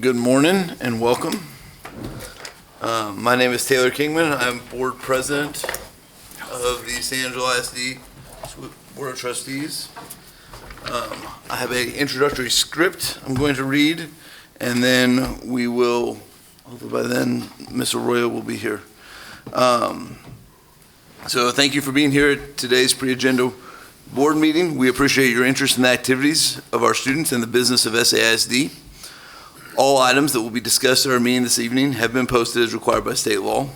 Good morning and welcome. My name is Taylor Kingman. I'm board president of the San Angelo ISD Board of Trustees. I have an introductory script I'm going to read, and then we will, hopefully by then, Ms. Arroyo will be here. So thank you for being here at today's pre-agenda board meeting. We appreciate your interest in the activities of our students and the business of SAISD. All items that will be discussed at our meeting this evening have been posted as required by state law.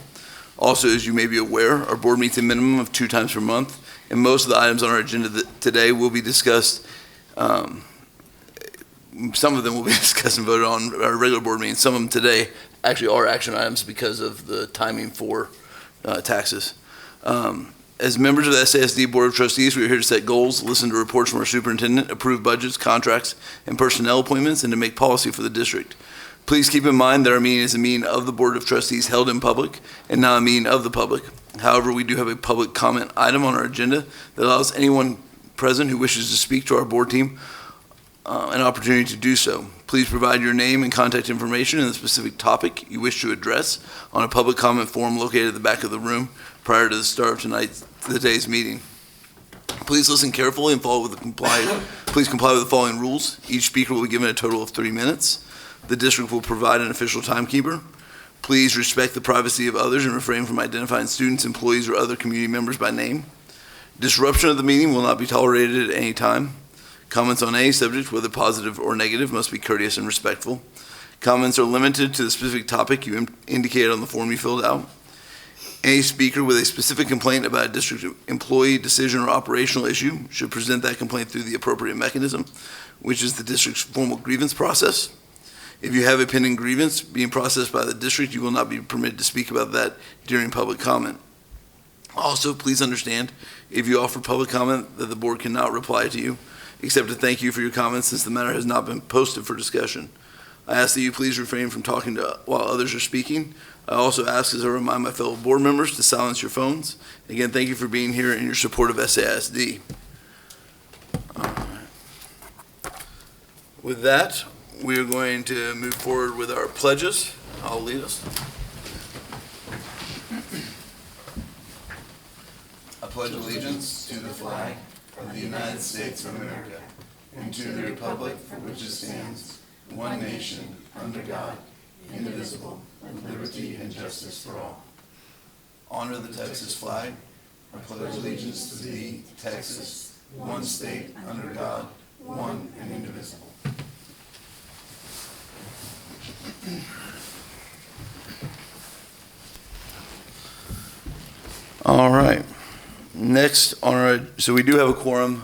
Also, as you may be aware, our board meets a minimum of 2 times per month, and most of the items on our agenda today will be discussed. Some of them will be discussed and voted on our regular board meeting. Some of them today actually are action items because of the timing for taxes. As members of the SAISD Board of Trustees, we are here to set goals, listen to reports from our superintendent, approve budgets, contracts, and personnel appointments, and to make policy for the district. Please keep in mind that our meeting is a meeting of the Board of Trustees held in public and not a meeting of the public. However, we do have a public comment item on our agenda that allows anyone present who wishes to speak to our board team an opportunity to do so. Please provide your name and contact information and the specific topic you wish to address on a public comment form located at the back of the room prior to the start of today's meeting. Please listen carefully and please comply with the following rules. Each speaker will be given a total of 3 minutes. The district will provide an official timekeeper. Please respect the privacy of others and refrain from identifying students, employees, or other community members by name. Disruption of the meeting will not be tolerated at any time. Comments on any subject, whether positive or negative, must be courteous and respectful. Comments are limited to the specific topic you indicated on the form you filled out. Any speaker with a specific complaint about a district employee, decision, or operational issue should present that complaint through the appropriate mechanism, which is the district's formal grievance process. If you have a pending grievance being processed by the district, you will not be permitted to speak about that during public comment. Also, please understand, if you offer public comment, that the board cannot reply to you, except to thank you for your comments since the matter has not been posted for discussion. I ask that you please refrain from talking while others are speaking. I also ask, as I remind my fellow board members, to silence your phones. Again, thank you for being here and your support of SAISD. With that, we are going to move forward with our pledges. I'll lead us. I pledge allegiance to the flag of the United States of America and to the republic for which it stands, one nation, under God, indivisible, with liberty and justice for all. Honor the Texas flag. I pledge allegiance to thee, Texas, one state, under God, one and indivisible. All right. Next on our, so we do have a quorum.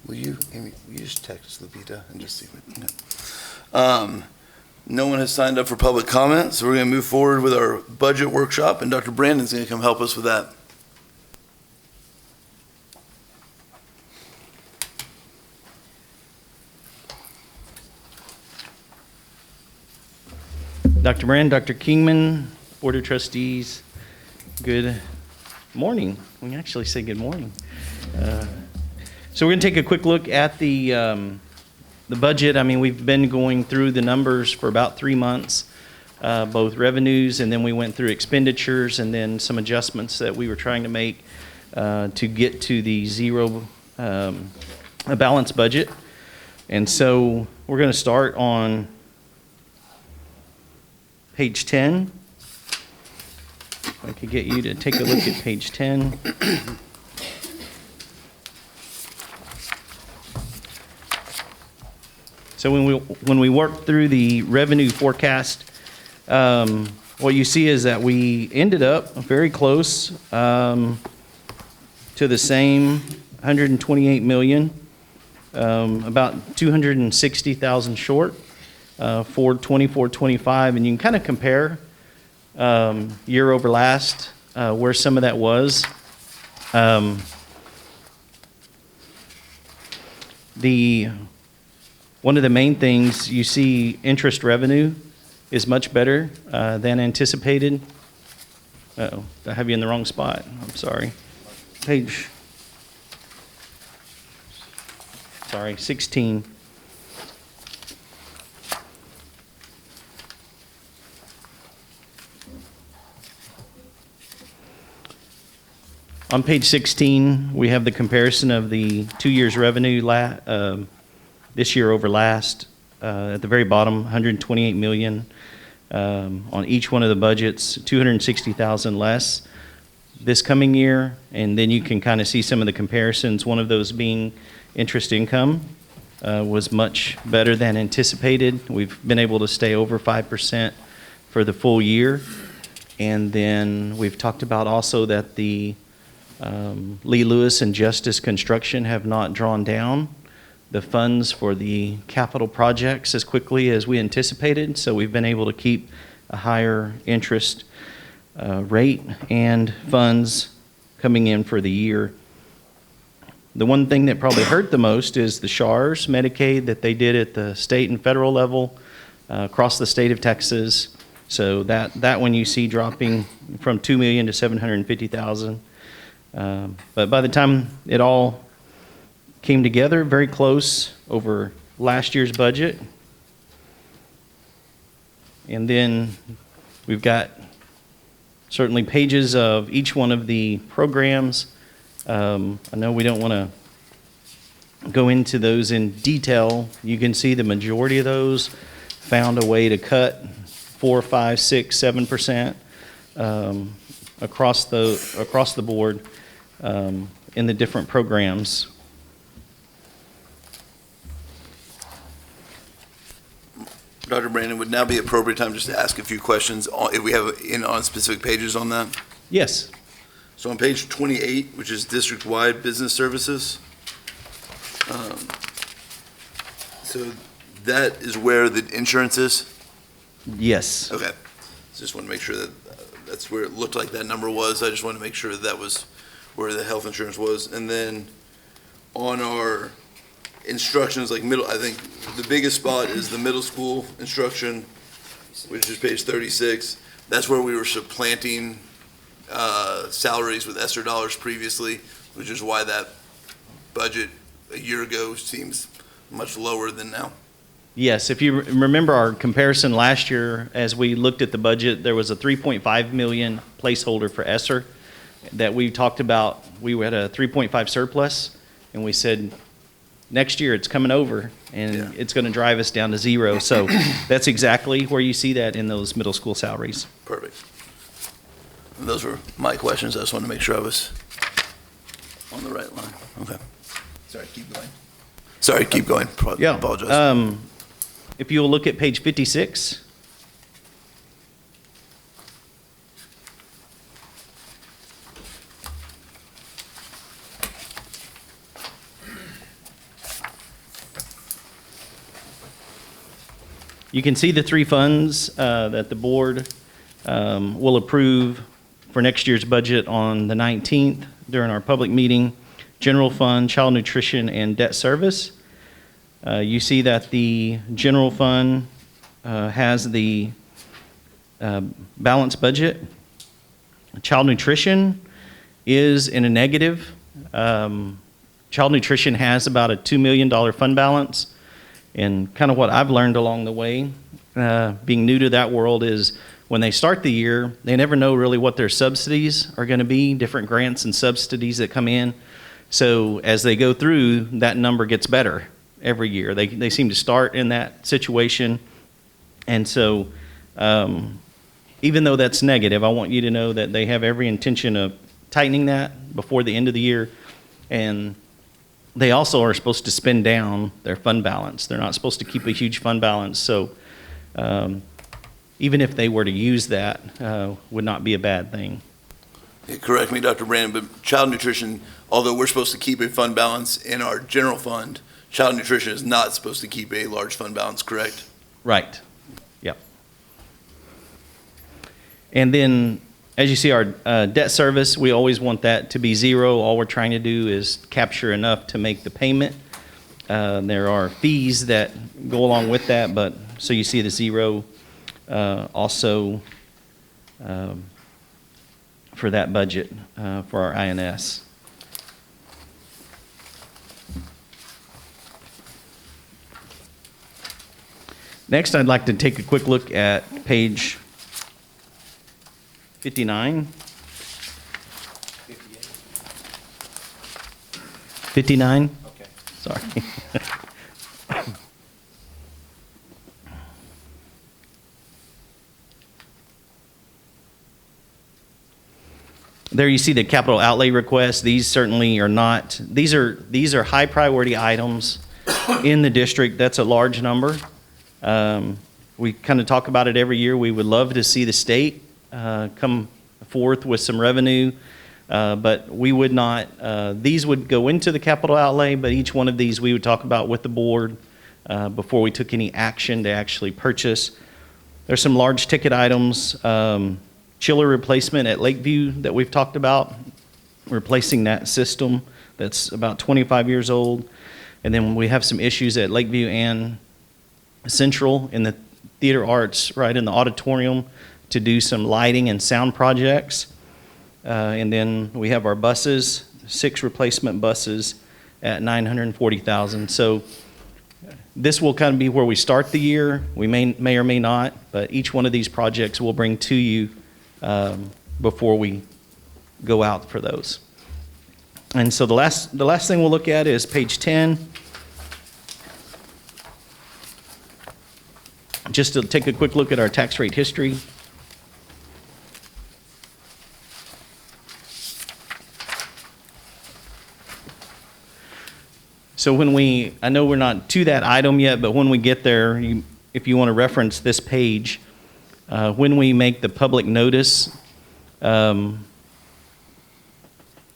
Will you, Amy, will you just text Lupita and just see what, no one has signed up for public comment, so we're going to move forward with our budget workshop, and Dr. Brandon's going to come help us with that. Dr. Brand, Dr. Kingman, Board of Trustees, good morning. We can actually say good morning. So we're going to take a quick look at the budget. I mean, we've been going through the numbers for about 3 months, both revenues, and then we went through expenditures, and then some adjustments that we were trying to make to get to the zero a balanced budget. And so we're going to start on page 10. If I could get you to take a look at page 10. So when we work through the revenue forecast, what you see is that we ended up very close to the same 128 million, about 260,000 short for 24-25, and you can kind of compare year over last where some of that was. One of the main things you see, interest revenue is much better than anticipated. Uh-oh, I have you in the wrong spot. I'm sorry. Page 16. On page 16, we have the comparison of the 2 years revenue this year over last. At the very bottom, 128 million on each one of the budgets, 260,000 less this coming year. And then you can kind of see some of the comparisons. One of those being interest income was much better than anticipated. We've been able to stay over 5% for the full year. And then we've talked about also that the Lee Lewis and Justice Construction have not drawn down the funds for the capital projects as quickly as we anticipated. So we've been able to keep a higher interest rate and funds coming in for the year. The one thing that probably hurt the most is the SHARS Medicaid that they did at the state and federal level across the state of Texas. So that one you see dropping from 2 million to 750,000. But by the time it all came together, very close over last year's budget. And then we've got certainly pages of each one of the programs. I know we don't want to go into those in detail. You can see the majority of those found a way to cut 4, 5, 6, 7% across the board in the different programs. Dr. Brandon, would now be appropriate time just to ask a few questions if we have on specific pages on that? Yes. So on page 28, which is district-wide business services, so that is where the insurance is? Yes. Okay. Just want to make sure that that's where it looked like that number was. I just want to make sure that was where the health insurance was. And then on our instructions, like I think the biggest spot is the middle school instruction, which is page 36. That's where we were supplanting salaries with ESSER dollars previously, which is why that budget a year ago seems much lower than now. Yes, if you remember our comparison last year, as we looked at the budget, there was a 3.5 million placeholder for ESSER that we talked about. We had a 3.5 surplus, and we said, next year it's coming over, and it's going to drive us down to zero. So that's exactly where you see that in those middle school salaries. Perfect. And those were my questions. I just wanted to make sure I was on the right line. Okay. Sorry, keep going. Sorry, keep going. Yeah. Apologize. If you'll look at page 56. You can see the three funds that the board will approve for next year's budget on the 19th during our public meeting. General fund, child nutrition, and debt service. You see that the general fund has the balanced budget. Child nutrition is in a negative. Child nutrition has about a $2 million fund balance. And kind of what I've learned along the way, being new to that world, is when they start the year, they never know really what their subsidies are going to be, different grants and subsidies that come in. So as they go through, that number gets better every year. They seem to start in that situation. And so even though that's negative, I want you to know that they have every intention of tightening that before the end of the year. And they also are supposed to spend down their fund balance. They're not supposed to keep a huge fund balance. So even if they were to use that, would not be a bad thing. Correct me, Dr. Brandon, but child nutrition, although we're supposed to keep a fund balance in our general fund, child nutrition is not supposed to keep a large fund balance, correct? Right. Yep. And then, as you see, our debt service, we always want that to be zero. All we're trying to do is capture enough to make the payment. There are fees that go along with that, but so you see the zero also for that budget for our INS. Next, I'd like to take a quick look at page 59. 59? Okay. Sorry. There you see the capital outlay requests. These certainly are not, these are high priority items in the district. That's a large number. We kind of talk about it every year. We would love to see the state come forth with some revenue, but we would not, these would go into the capital outlay, but each one of these we would talk about with the board before we took any action to actually purchase. There's some large ticket items, chiller replacement at Lakeview that we've talked about, replacing that system that's about 25 years old. And then we have some issues at Lakeview and Central in the theater arts, right in the auditorium, to do some lighting and sound projects. And then we have our buses, 6 replacement buses at $940,000. So this will kind of be where we start the year. We may or may not, but each one of these projects we'll bring to you before we go out for those. And so the last thing we'll look at is page 10. Just to take a quick look at our tax rate history. So I know we're not to that item yet, but when we get there, if you want to reference this page, when we make the public notice,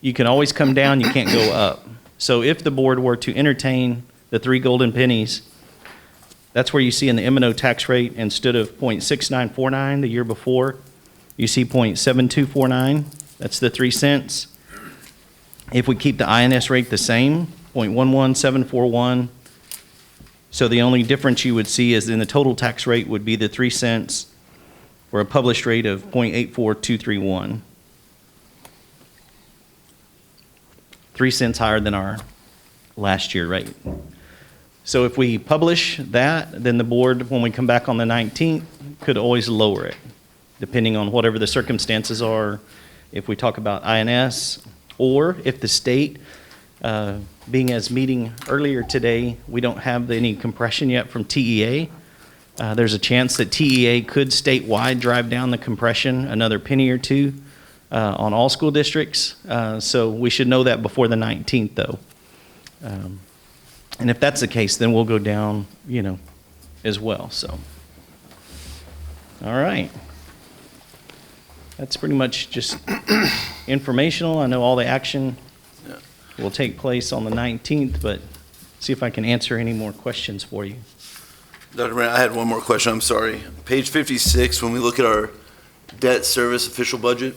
you can always come down, you can't go up. So if the board were to entertain the 3 golden pennies, that's where you see in the M&O tax rate, instead of 0.6949 the year before, you see 0.7249. That's the 3 cents. If we keep the INS rate the same, 0.11741, so the only difference you would see is in the total tax rate would be the 3 cents for a published rate of 0.84231. 3 cents higher than our last year rate. So if we publish that, then the board, when we come back on the 19th, could always lower it, depending on whatever the circumstances are. If we talk about INS, or if the state, being as meeting earlier today, we don't have any compression yet from TEA. There's a chance that TEA could statewide drive down the compression another penny or two on all school districts. So we should know that before the 19th, though. And if that's the case, then we'll go down, as well. So, all right. That's pretty much just informational. I know all the action will take place on the 19th, but see if I can answer any more questions for you. Dr. Brand, I had one more question, I'm sorry. Page 56, when we look at our debt service official budget,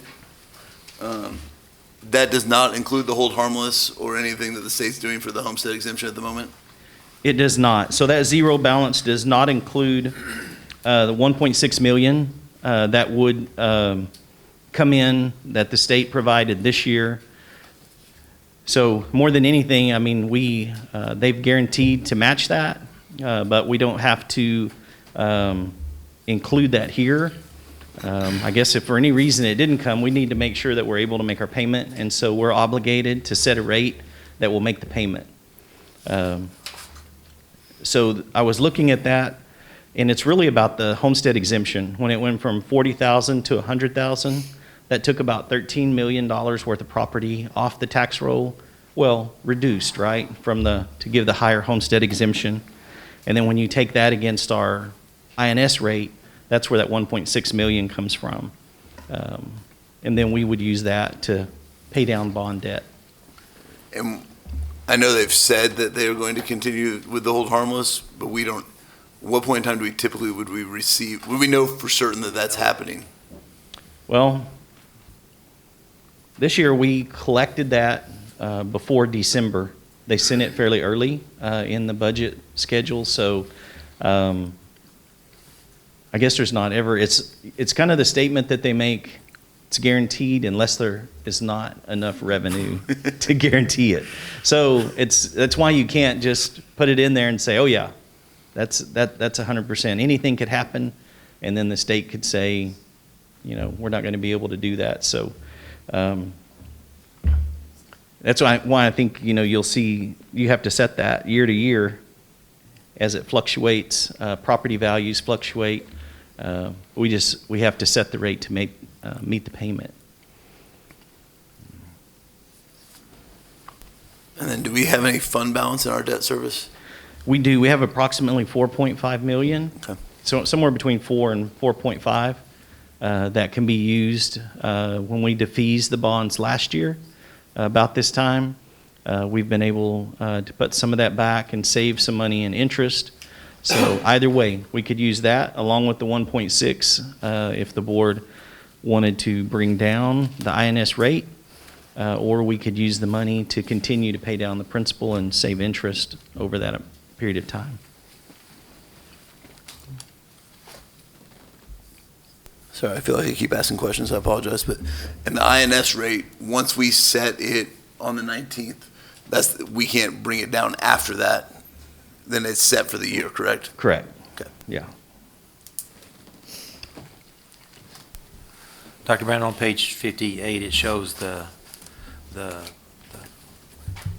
that does not include the hold harmless or anything that the state's doing for the homestead exemption at the moment? It does not. So that zero balance does not include the 1.6 million that would come in that the state provided this year. So more than anything, I mean, they've guaranteed to match that, but we don't have to include that here. I guess if for any reason it didn't come, we need to make sure that we're able to make our payment, and so we're obligated to set a rate that will make the payment. So I was looking at that, and it's really about the homestead exemption. When it went from 40,000 to 100,000, that took about $13 million worth of property off the tax roll. Well, reduced, right, to give the higher homestead exemption. And then when you take that against our INS rate, that's where that 1.6 million comes from. And then we would use that to pay down bond debt. And I know they've said that they are going to continue with the hold harmless, but we don't, what point in time would we know for certain that that's happening? Well, this year we collected that before December. They sent it fairly early in the budget schedule, so I guess there's not ever, it's kind of the statement that they make, it's guaranteed unless there is not enough revenue to guarantee it. So that's why you can't just put it in there and say, oh yeah, that's 100%. Anything could happen, and then the state could say, we're not going to be able to do that. So That's why I think, you'll see, you have to set that year to year as it fluctuates, property values fluctuate. We have to set the rate to meet the payment. And then do we have any fund balance in our debt service? We do. We have approximately 4.5 million. Okay. So somewhere between 4 and 4.5 that can be used when we defeased the bonds last year. About this time, we've been able to put some of that back and save some money in interest. So either way, we could use that along with the 1.6 if the board wanted to bring down the INS rate, or we could use the money to continue to pay down the principal and save interest over that period of time. Sorry, I feel like I keep asking questions, I apologize, but in the INS rate, once we set it on the 19th, we can't bring it down after that, then it's set for the year, correct? Correct. Okay. Yeah. Dr. Brandon, on page 58, it shows the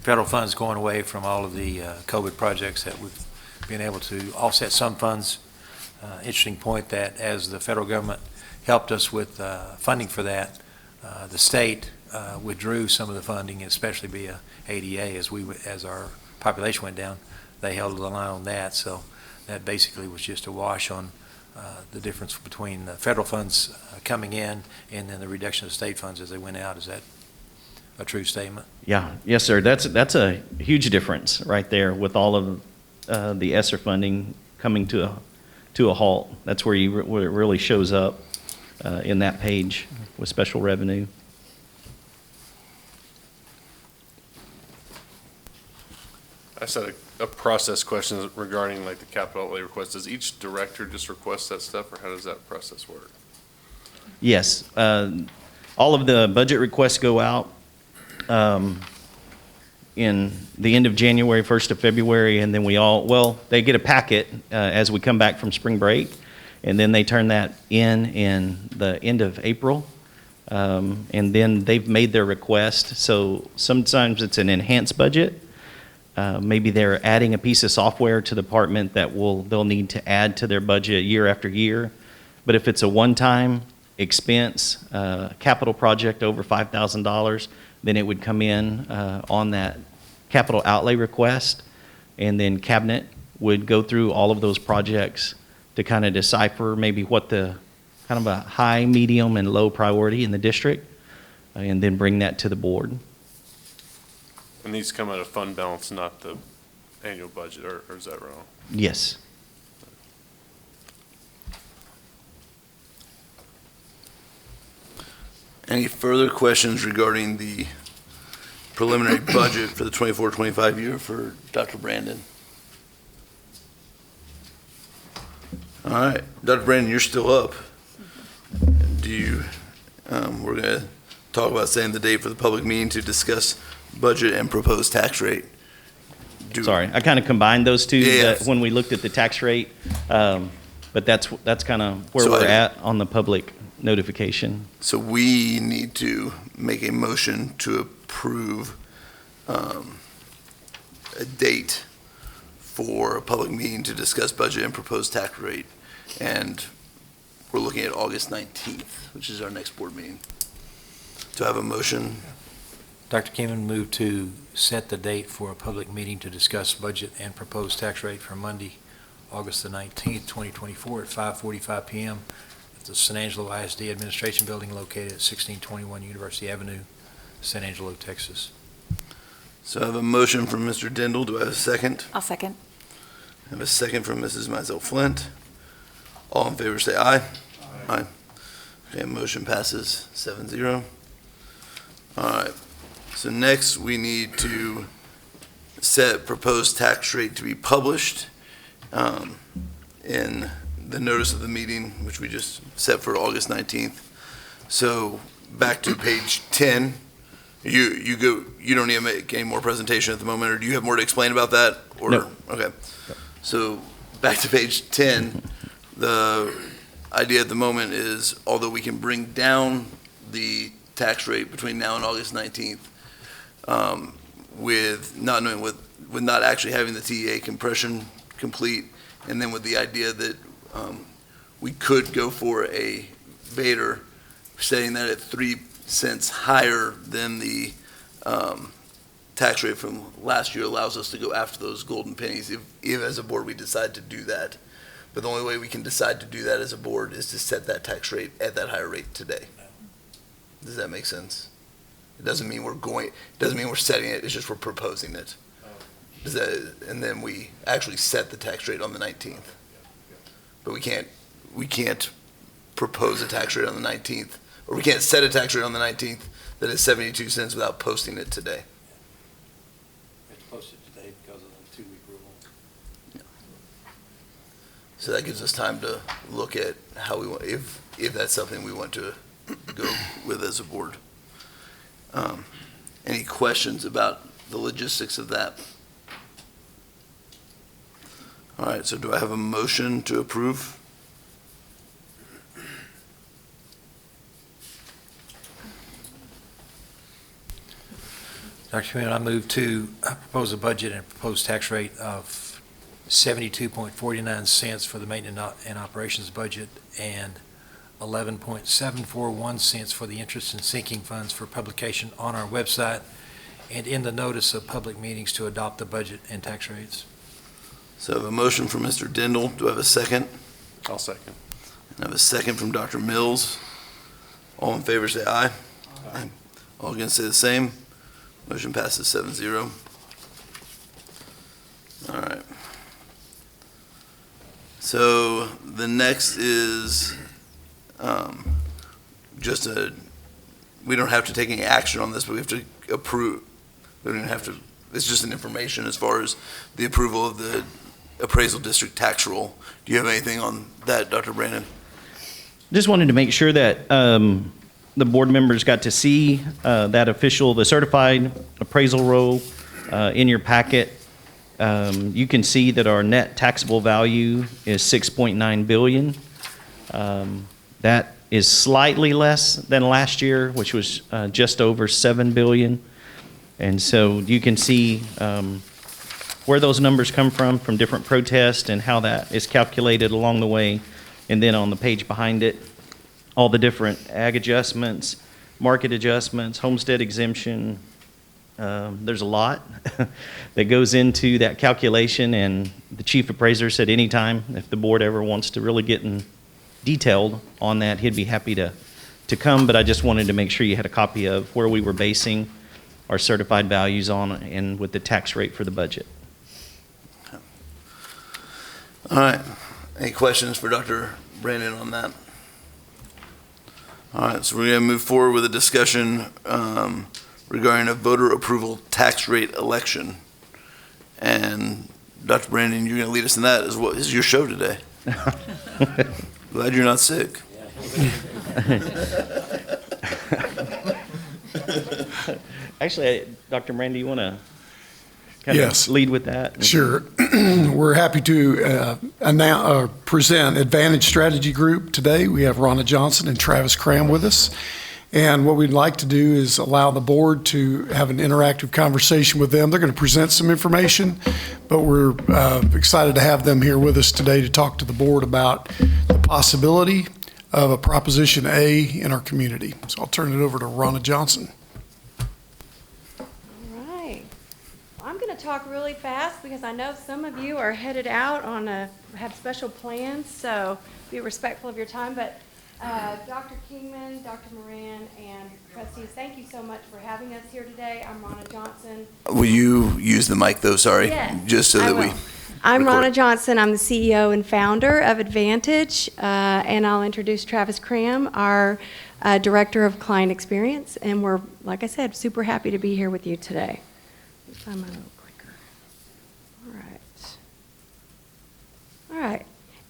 federal funds going away from all of the COVID projects that we've been able to offset some funds. Interesting point that as the federal government helped us with funding for that, the state withdrew some of the funding, especially via ADA, as our population went down. They held the line on that, so that basically was just a wash on the difference between the federal funds coming in and then the reduction of state funds as they went out. Is that a true statement? Yeah. Yes, sir. That's a huge difference right there with all of the ESSER funding coming to a halt. That's where where it really shows up in that page with special revenue. I just had a process question regarding like the capital outlay request. Does each director just request that stuff, or how does that process work? Yes. All of the budget requests go out in the end of January, 1st of February, and then they get a packet as we come back from spring break, and then they turn that in the end of April, and then they've made their request. So sometimes it's an enhanced budget. Maybe they're adding a piece of software to the department that they'll need to add to their budget year after year. But if it's a one-time expense, capital project over $5,000, then it would come in on that capital outlay request, and then cabinet would go through all of those projects to kind of decipher maybe what the kind of a high, medium, and low priority in the district, and then bring that to the board. And these come out of fund balance, not the annual budget, or is that wrong? Yes. Any further questions regarding the preliminary budget for the 24-25 year for Dr. Brandon? All right, Dr. Brandon, you're still up. We're going to talk about setting the date for the public meeting to discuss budget and proposed tax rate. Sorry, I kind of combined those two Yeah. when we looked at the tax rate, but that's kind of where So we're at on the public notification. So we need to make a motion to approve a date for a public meeting to discuss budget and proposed tax rate. And we're looking at August 19th, which is our next board meeting. Do I have a motion? Dr. Kingman moved to set the date for a public meeting to discuss budget and proposed tax rate for Monday, August the 19th, 2024 at 5:45 p.m. at the San Angelo ISD Administration Building located at 1621 University Avenue, San Angelo, Texas. So I have a motion from Mr. Dindal. Do I have a second? I'll second. I have a second from Mrs. Mizell Flint. All in favor say aye. Aye. Okay, motion passes 7-0. All right. So next, we need to set proposed tax rate to be published in the notice of the meeting, which we just set for August 19th. So back to page 10. You don't need to make any more presentation at the moment, or do you have more to explain about that? Or, No. Okay. So back to page 10. The idea at the moment is, although we can bring down the tax rate between now and August 19th, with not knowing with not actually having the TEA compression complete, and then with the idea that we could go for a Vader, setting that at 3 cents higher than the tax rate from last year allows us to go after those golden pennies if as a board we decide to do that. But the only way we can decide to do that as a board is to set that tax rate at that higher rate today. Does that make sense? It doesn't mean we're setting it, it's just we're proposing it. And then we actually set the tax rate on the 19th. But we can't propose a tax rate on the 19th, or we can't set a tax rate on the 19th that is 72 cents without posting it today. We have to post it today because of the 2-week rule. So that gives us time to look at how we want, if that's something we want to go with as a board. Any questions about the logistics of that? All right, so do I have a motion to approve? Dr. Chairman, I move to propose a budget and proposed tax rate of 72.49 cents for the maintenance and operations budget and 11.741 cents for the interest and sinking funds for publication on our website and in the notice of public meetings to adopt the budget and tax rates. So I have a motion from Mr. Dindal. Do I have a second? I'll second. And I have a second from Dr. Mills. All in favor say aye. Aye. All against say the same. Motion passes 7-0. All right. So the next is we don't have to take any action on this, but we have to approve. We don't even have to, it's just an information as far as the approval of the appraisal district tax roll. Do you have anything on that, Dr. Brandon? Just wanted to make sure that the board members got to see the certified appraisal roll in your packet. You can see that our net taxable value is $6.9 billion. That is slightly less than last year, which was just over $7 billion. And so you can see where those numbers come from different protests and how that is calculated along the way. And then on the page behind it, all the different ag adjustments, market adjustments, homestead exemption. There's a lot that goes into that calculation, and the chief appraiser said anytime if the board ever wants to really get in detailed on that, he'd be happy to come, but I just wanted to make sure you had a copy of where we were basing our certified values on and with the tax rate for the budget. All right. Any questions for Dr. Brandon on that? All right, so we're going to move forward with a discussion regarding a voter approval tax rate election. And Dr. Brandon, you're going to lead us in that as well. This is your show today. Glad you're not sick. Actually, Dr. Brandon, you want to Yes. lead with that? Sure. We're happy to present Advantage Strategy Group today. We have Ronna Johnson and Travis Cram with us. And what we'd like to do is allow the board to have an interactive conversation with them. They're going to present some information, but we're excited to have them here with us today to talk to the board about the possibility of a Proposition A in our community. So I'll turn it over to Ronna Johnson. I'm going to talk really fast because I know some of you are headed out have special plans, so be respectful of your time. But Dr. Kingman, Dr. Moran, and trustees, thank you so much for having us here today. I'm Ronna Johnson. Will you use the mic though? Sorry. Yes, just so I that will. we I'm record. Ronna Johnson. I'm the CEO and founder of Advantage, and I'll introduce Travis Cram, our Director of Client Experience. And we're, like I said, super happy to be here with you today. I'm a little quicker. All right.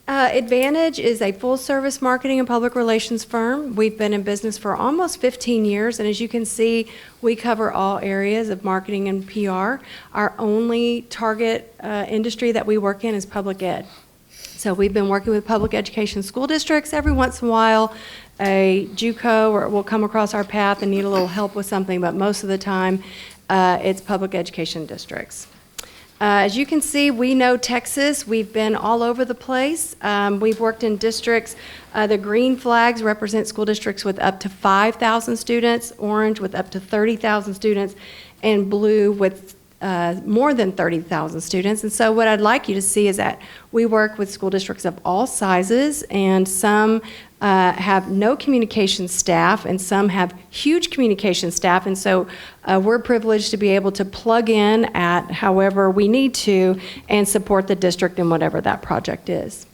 Advantage is a full-service marketing and public relations firm. We've been in business for almost 15 years, and as you can see, we cover all areas of marketing and PR. Our only target industry that we work in is public ed. So we've been working with public education school districts. Every once in a while, a JUCO will come across our path and need a little help with something, but most of the time, its public education districts. As you can see, we know Texas. We've been all over the place. We've worked in districts. The green flags represent school districts with up to 5,000 students, orange with up to 30,000 students, and blue with more than 30,000 students. And so what I'd like you to see is that we work with school districts of all sizes, and some have no communication staff, and some have huge communication staff. And so we're privileged to be able to plug in at however we need to and support the district in whatever that project is.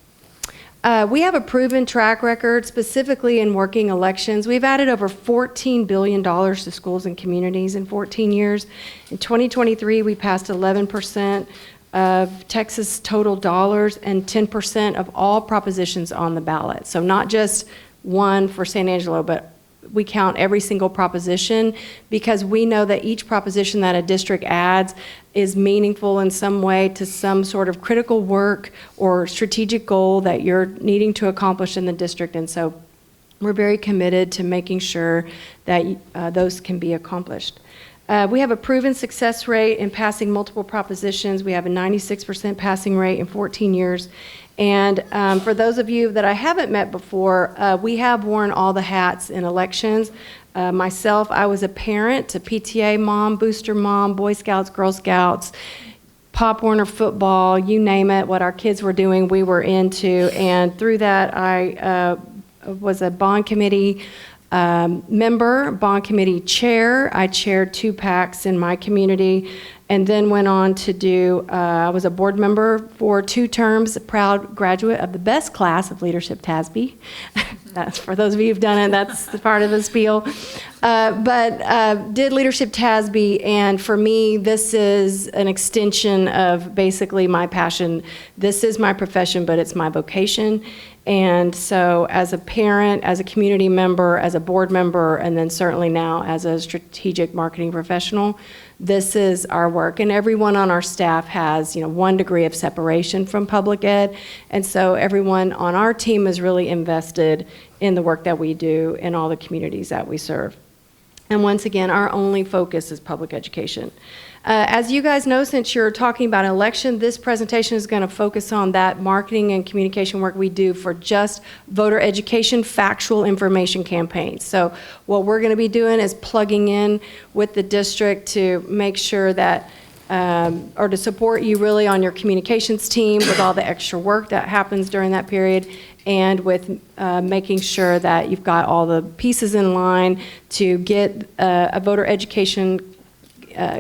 We have a proven track record, specifically in working elections. We've added over $14 billion to schools and communities in 14 years. In 2023, we passed 11% of Texas total dollars and 10% of all propositions on the ballot. So not just one for San Angelo, but we count every single proposition, because we know that each proposition that a district adds is meaningful in some way to some sort of critical work or strategic goal that you're needing to accomplish in the district. And so we're very committed to making sure that those can be accomplished. We have a proven success rate in passing multiple propositions. We have a 96% passing rate in 14 years. And for those of you that I haven't met before, we have worn all the hats in elections. Myself, I was a parent, a PTA mom, booster mom, Boy Scouts, Girl Scouts, Pop Warner football, you name it, what our kids were doing, we were into. And through that, I was a bond committee member, bond committee chair. I chaired 2 PACs in my community, and then went on to do, I was a board member for 2 terms, a proud graduate of the best class of Leadership TASB. That's, for those of you who've done it, that's the part of the spiel. But did Leadership TASB, and for me, this is an extension of basically my passion. This is my profession, but it's my vocation. And so as a parent, as a community member, as a board member, and then certainly now as a strategic marketing professional, this is our work. And everyone on our staff has, 1 degree of separation from public ed. And so everyone on our team is really invested in the work that we do in all the communities that we serve. And once again, our only focus is public education. As you guys know, since you're talking about an election, this presentation is going to focus on that marketing and communication work we do for just voter education, factual information campaigns. So what we're going to be doing is plugging in with the district to make sure that, or to support you really on your communications team with all the extra work that happens during that period, and with making sure that you've got all the pieces in line to get a voter education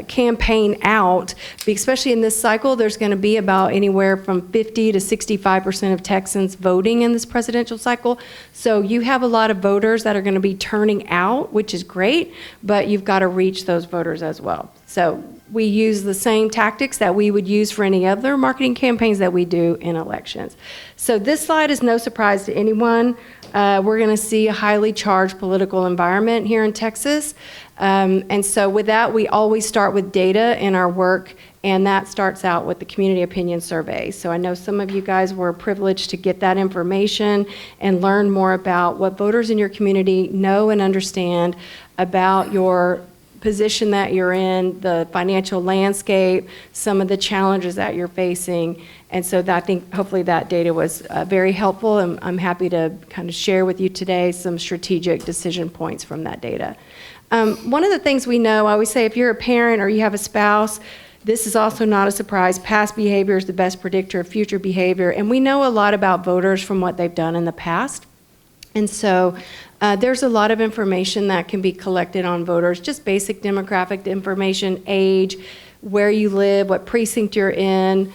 campaign out, especially in this cycle. There's going to be about anywhere from 50 to 65% of Texans voting in this presidential cycle. So you have a lot of voters that are going to be turning out, which is great, but you've got to reach those voters as well. So we use the same tactics that we would use for any other marketing campaigns that we do in elections. So this slide is no surprise to anyone. We're going to see a highly charged political environment here in Texas. And so with that, we always start with data in our work, and that starts out with the community opinion survey. So I know some of you guys were privileged to get that information and learn more about what voters in your community know and understand about your position that you're in, the financial landscape, some of the challenges that you're facing. And so that, I think hopefully that data was very helpful, and I'm happy to kind of share with you today some strategic decision points from that data. One of the things we know, I always say, if you're a parent or you have a spouse, this is also not a surprise. Past behavior is the best predictor of future behavior, and we know a lot about voters from what they've done in the past. And so there's a lot of information that can be collected on voters, just basic demographic information, age, where you live, what precinct you're in,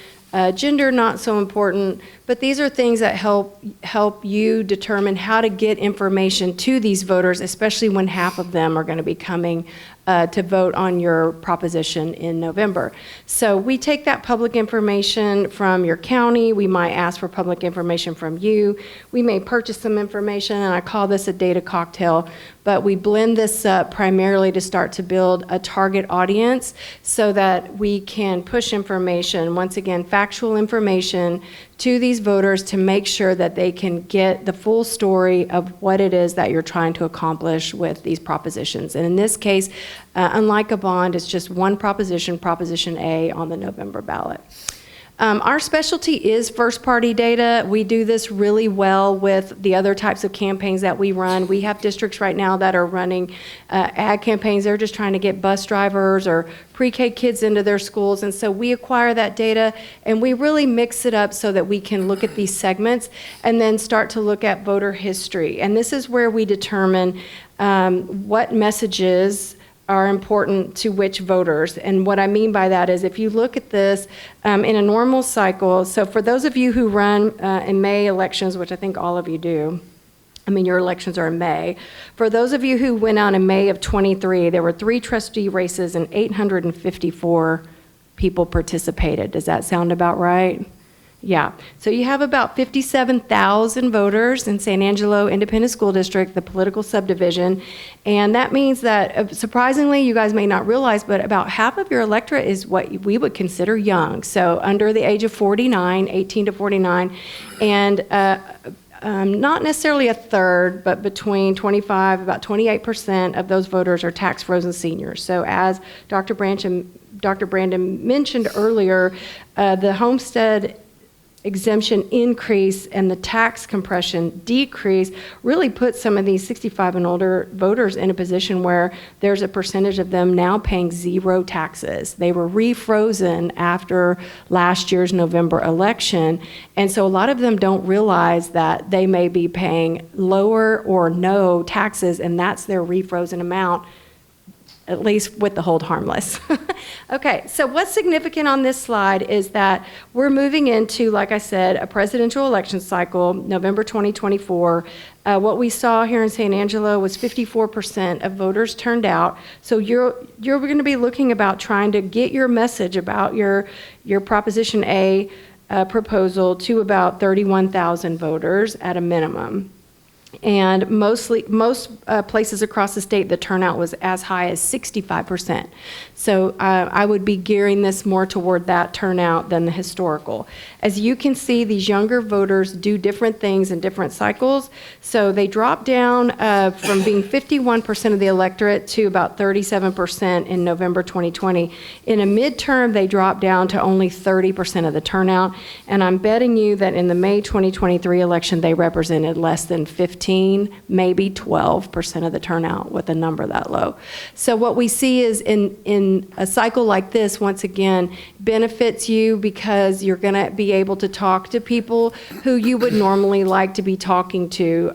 gender not so important, but these are things that help you determine how to get information to these voters, especially when half of them are going to be coming to vote on your proposition in November. So we take that public information from your county. We might ask for public information from you. We may purchase some information, and I call this a data cocktail, but we blend this up primarily to start to build a target audience so that we can push information, once again, factual information, to these voters to make sure that they can get the full story of what it is that you're trying to accomplish with these propositions. And in this case, unlike a bond, it's just one proposition, Proposition A, on the November ballot. Our specialty is first-party data. We do this really well with the other types of campaigns that we run. We have districts right now that are running ad campaigns. They're just trying to get bus drivers or pre-K kids into their schools, and so we acquire that data, and we really mix it up so that we can look at these segments and then start to look at voter history. And this is where we determine what messages are important to which voters. And what I mean by that is if you look at this in a normal cycle, so for those of you who run in May elections, which I think all of you do, I mean, your elections are in May. For those of you who went out in May of 23, there were 3 trustee races and 854 people participated. Does that sound about right? Yeah, so you have about 57,000 voters in San Angelo Independent School District, the political subdivision, and that means that, surprisingly, you guys may not realize, but about half of your electorate is what we would consider young, so under the age of 49, 18 to 49, and not necessarily a third, but between 25, about 28% of those voters are tax-frozen seniors. So as Dr. Brandon mentioned earlier, the homestead exemption increase and the tax compression decrease really puts some of these 65 and older voters in a position where there's a percentage of them now paying 0 taxes. They were refrozen after last year's November election, and so a lot of them don't realize that they may be paying lower or no taxes, and that's their refrozen amount, at least with the hold harmless. Okay, so what's significant on this slide is that we're moving into, like I said, a presidential election cycle, November 2024. What we saw here in San Angelo was 54% of voters turned out. So you're going to be looking about trying to get your message about your Proposition A proposal to about 31,000 voters at a minimum. And most places across the state, the turnout was as high as 65%. So I would be gearing this more toward that turnout than the historical. As you can see, these younger voters do different things in different cycles. So they drop down from being 51% of the electorate to about 37% in November 2020. In a midterm, they drop down to only 30% of the turnout. And I'm betting you that in the May 2023 election, they represented less than 15, maybe 12% of the turnout with a number that low. So what we see is in a cycle like this, once again, benefits you because you're going to be able to talk to people who you would normally like to be talking to,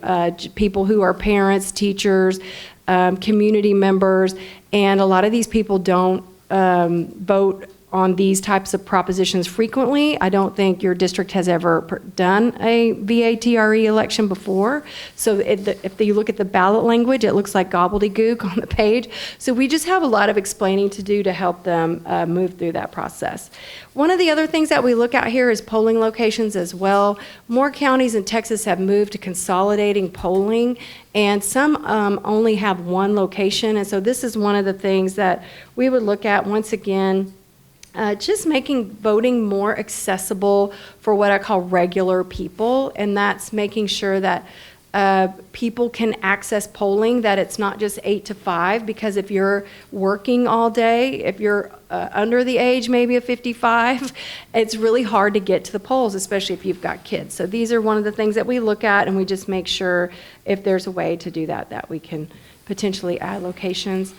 people who are parents, teachers, community members, and a lot of these people don't vote on these types of propositions frequently. I don't think your district has ever done a VATRE election before. So if you look at the ballot language, it looks like gobbledygook on the page. So we just have a lot of explaining to do to help them move through that process. One of the other things that we look at here is polling locations as well. More counties in Texas have moved to consolidating polling, and some only have one location. And so this is one of the things that we would look at once again. Just making voting more accessible for what I call regular people, and that's making sure that people can access polling, that it's not just 8 to 5, because if you're working all day, if you're under the age maybe of 55, it's really hard to get to the polls, especially if you've got kids. So these are one of the things that we look at, and we just make sure if there's a way to do that, that we can potentially add locations.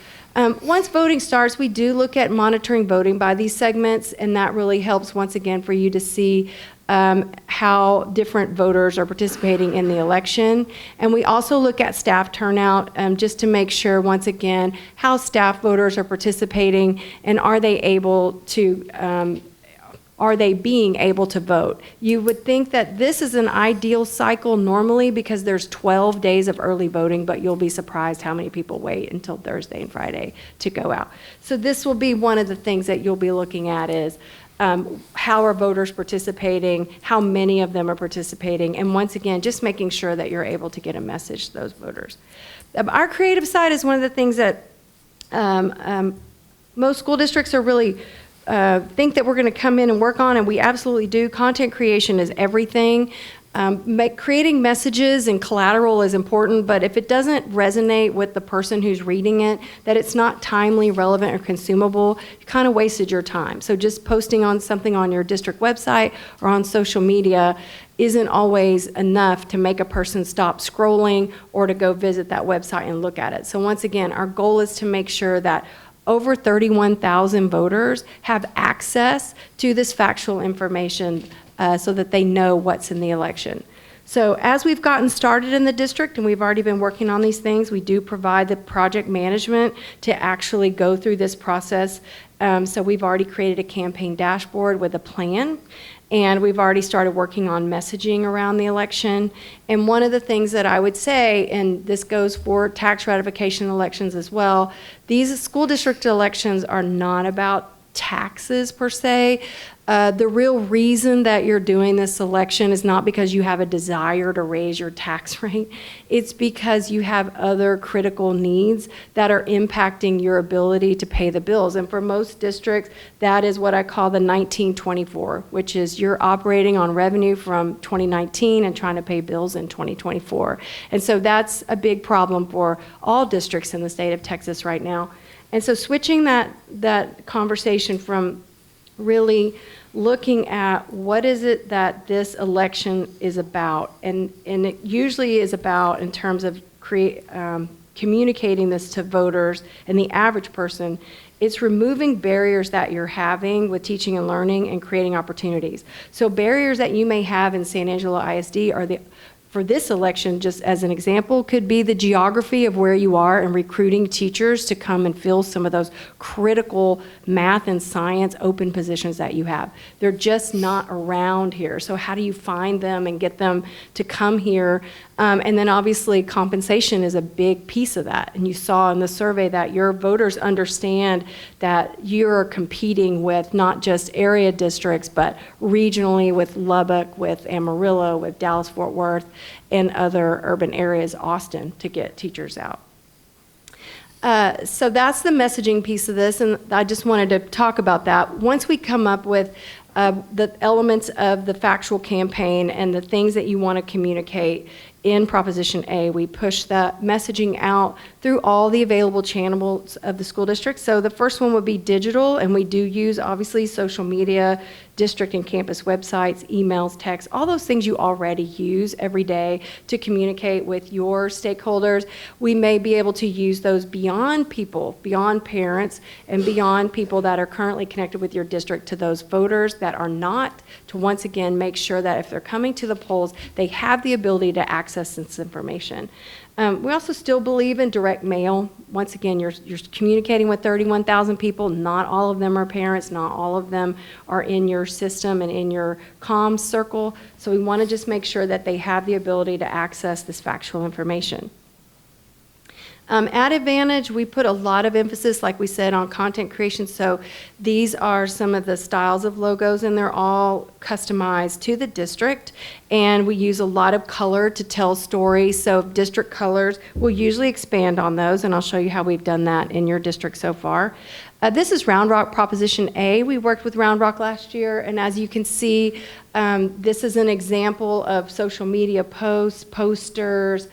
Once voting starts, we do look at monitoring voting by these segments, and that really helps, once again, for you to see how different voters are participating in the election. And we also look at staff turnout just to make sure, once again, how staff voters are participating and are they able to are they being able to vote? You would think that this is an ideal cycle normally because there's 12 days of early voting, but you'll be surprised how many people wait until Thursday and Friday to go out. So this will be one of the things that you'll be looking at is how are voters participating, how many of them are participating, and once again, just making sure that you're able to get a message to those voters. Our creative side is one of the things that most school districts are really think that we're going to come in and work on, and we absolutely do. Content creation is everything. Creating messages and collateral is important, but if it doesn't resonate with the person who's reading it, that it's not timely, relevant, or consumable, you kind of wasted your time. So just posting on something on your district website or on social media isn't always enough to make a person stop scrolling or to go visit that website and look at it. So once again, our goal is to make sure that over 31,000 voters have access to this factual information so that they know what's in the election. So as we've gotten started in the district, and we've already been working on these things, we do provide the project management to actually go through this process. So we've already created a campaign dashboard with a plan, and we've already started working on messaging around the election. And one of the things that I would say, and this goes for tax ratification elections as well, these school district elections are not about taxes per se. The real reason that you're doing this election is not because you have a desire to raise your tax rate. It's because you have other critical needs that are impacting your ability to pay the bills. And for most districts, that is what I call the 1924, which is you're operating on revenue from 2019 and trying to pay bills in 2024. And so that's a big problem for all districts in the state of Texas right now. And so switching that conversation from really looking at what is it that this election is about, and it usually is about in terms of communicating this to voters and the average person, it's removing barriers that you're having with teaching and learning and creating opportunities. So barriers that you may have in San Angelo ISD are for this election, just as an example, could be the geography of where you are and recruiting teachers to come and fill some of those critical math and science open positions that you have. They're just not around here. So how do you find them and get them to come here? And then obviously compensation is a big piece of that. And you saw in the survey that your voters understand that you're competing with not just area districts, but regionally with Lubbock, with Amarillo, with Dallas-Fort Worth, and other urban areas, Austin, to get teachers out. So that's the messaging piece of this, and I just wanted to talk about that. Once we come up with the elements of the factual campaign and the things that you want to communicate in Proposition A, we push that messaging out through all the available channels of the school district. So the first one would be digital, and we do use obviously social media, district and campus websites, emails, texts, all those things you already use every day to communicate with your stakeholders. We may be able to use those beyond people, beyond parents, and beyond people that are currently connected with your district to those voters that are not, to once again make sure that if they're coming to the polls, they have the ability to access this information. We also still believe in direct mail. Once again, you're communicating with 31,000 people. Not all of them are parents. Not all of them are in your system and in your comms circle. So we want to just make sure that they have the ability to access this factual information. At Advantage, we put a lot of emphasis, like we said, on content creation. So these are some of the styles of logos, and they're all customized to the district. And we use a lot of color to tell stories. So district colors, we'll usually expand on those, and I'll show you how we've done that in your district so far. This is Round Rock Proposition A. We worked with Round Rock last year, and as you can see, this is an example of social media posts, posters,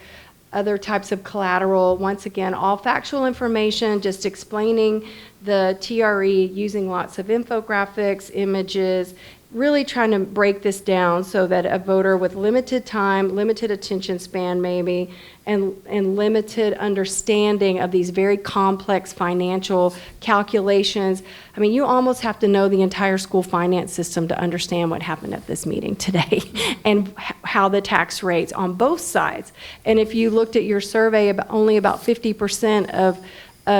other types of collateral. Once again, all factual information, just explaining the TRE, using lots of infographics, images, really trying to break this down so that a voter with limited time, limited attention span maybe, and limited understanding of these very complex financial calculations. I mean, you almost have to know the entire school finance system to understand what happened at this meeting today and how the tax rates on both sides. And if you looked at your survey, only about 50% of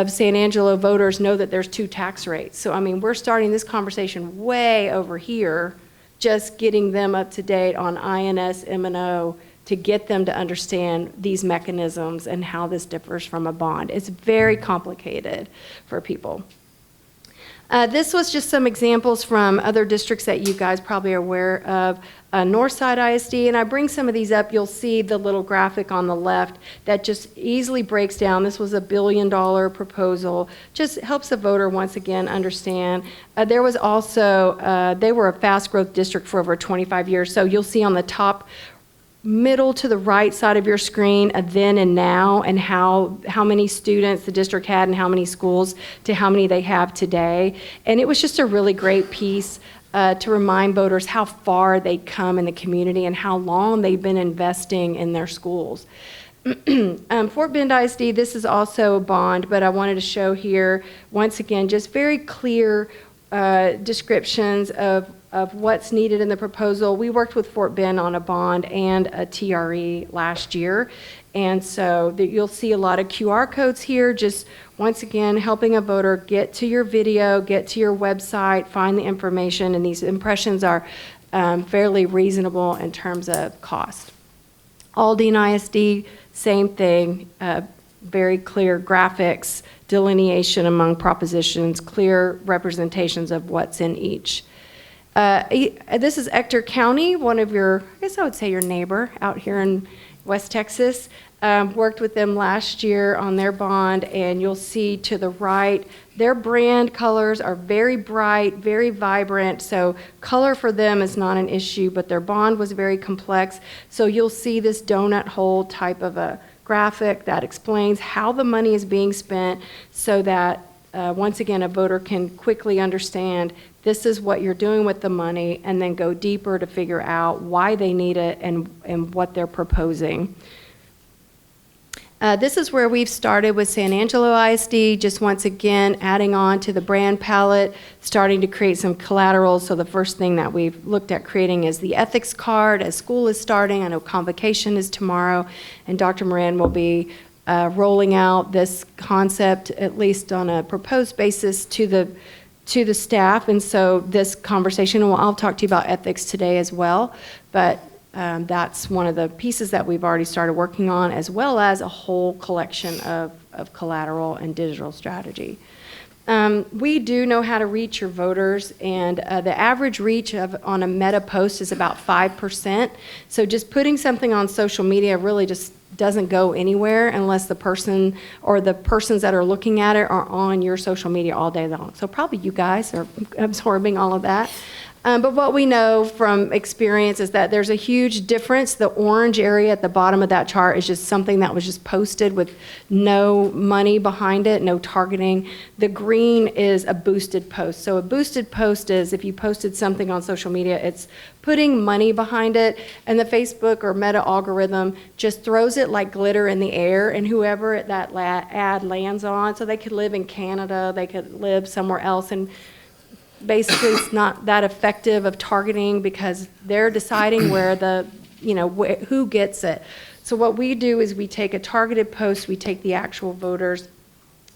San Angelo voters know that there's two tax rates. So, I mean, we're starting this conversation way over here, just getting them up to date on INS, M&O, to get them to understand these mechanisms and how this differs from a bond. It's very complicated for people. This was just some examples from other districts that you guys probably are aware of. Northside ISD, and I bring some of these up. You'll see the little graphic on the left that just easily breaks down. This was $1 billion proposal. Just helps a voter once again understand. There was also, they were a fast growth district for over 25 years. So you'll see on the top middle to the right side of your screen, a then and now, and how many students the district had and how many schools to how many they have today. And it was just a really great piece to remind voters how far they'd come in the community and how long they've been investing in their schools. Fort Bend ISD, this is also a bond, but I wanted to show here, once again, just very clear descriptions of what's needed in the proposal. We worked with Fort Bend on a bond and a TRE last year, and so you'll see a lot of QR codes here, just once again helping a voter get to your video, get to your website, find the information, and these impressions are fairly reasonable in terms of cost. Aldine ISD, same thing, very clear graphics, delineation among propositions, clear representations of what's in each. This is Ector County, one of your, I guess I would say your neighbor out here in West Texas. Worked with them last year on their bond, and you'll see to the right, their brand colors are very bright, very vibrant, so color for them is not an issue, but their bond was very complex. So you'll see this donut hole type of a graphic that explains how the money is being spent so that once again, a voter can quickly understand this is what you're doing with the money, and then go deeper to figure out why they need it and what they're proposing. This is where we've started with San Angelo ISD, just once again adding on to the brand palette, starting to create some collateral. So the first thing that we've looked at creating is the ethics card as school is starting. I know convocation is tomorrow, and Dr. Moran will be rolling out this concept, at least on a proposed basis, to the staff. And so this conversation, well, I'll talk to you about ethics today as well, but that's one of the pieces that we've already started working on, as well as a whole collection of collateral and digital strategy. We do know how to reach your voters, and the average reach on a meta post is about 5%. So just putting something on social media really just doesn't go anywhere unless the person or the persons that are looking at it are on your social media all day long. So probably you guys are absorbing all of that. But what we know from experience is that there's a huge difference. The orange area at the bottom of that chart is just something that was just posted with no money behind it, no targeting. The green is a boosted post. So a boosted post is if you posted something on social media, it's putting money behind it, and the Facebook or Meta algorithm just throws it like glitter in the air, and whoever that ad lands on, so they could live in Canada, they could live somewhere else, and basically it's not that effective of targeting because they're deciding where the, who gets it. So what we do is we take a targeted post, we take the actual voters,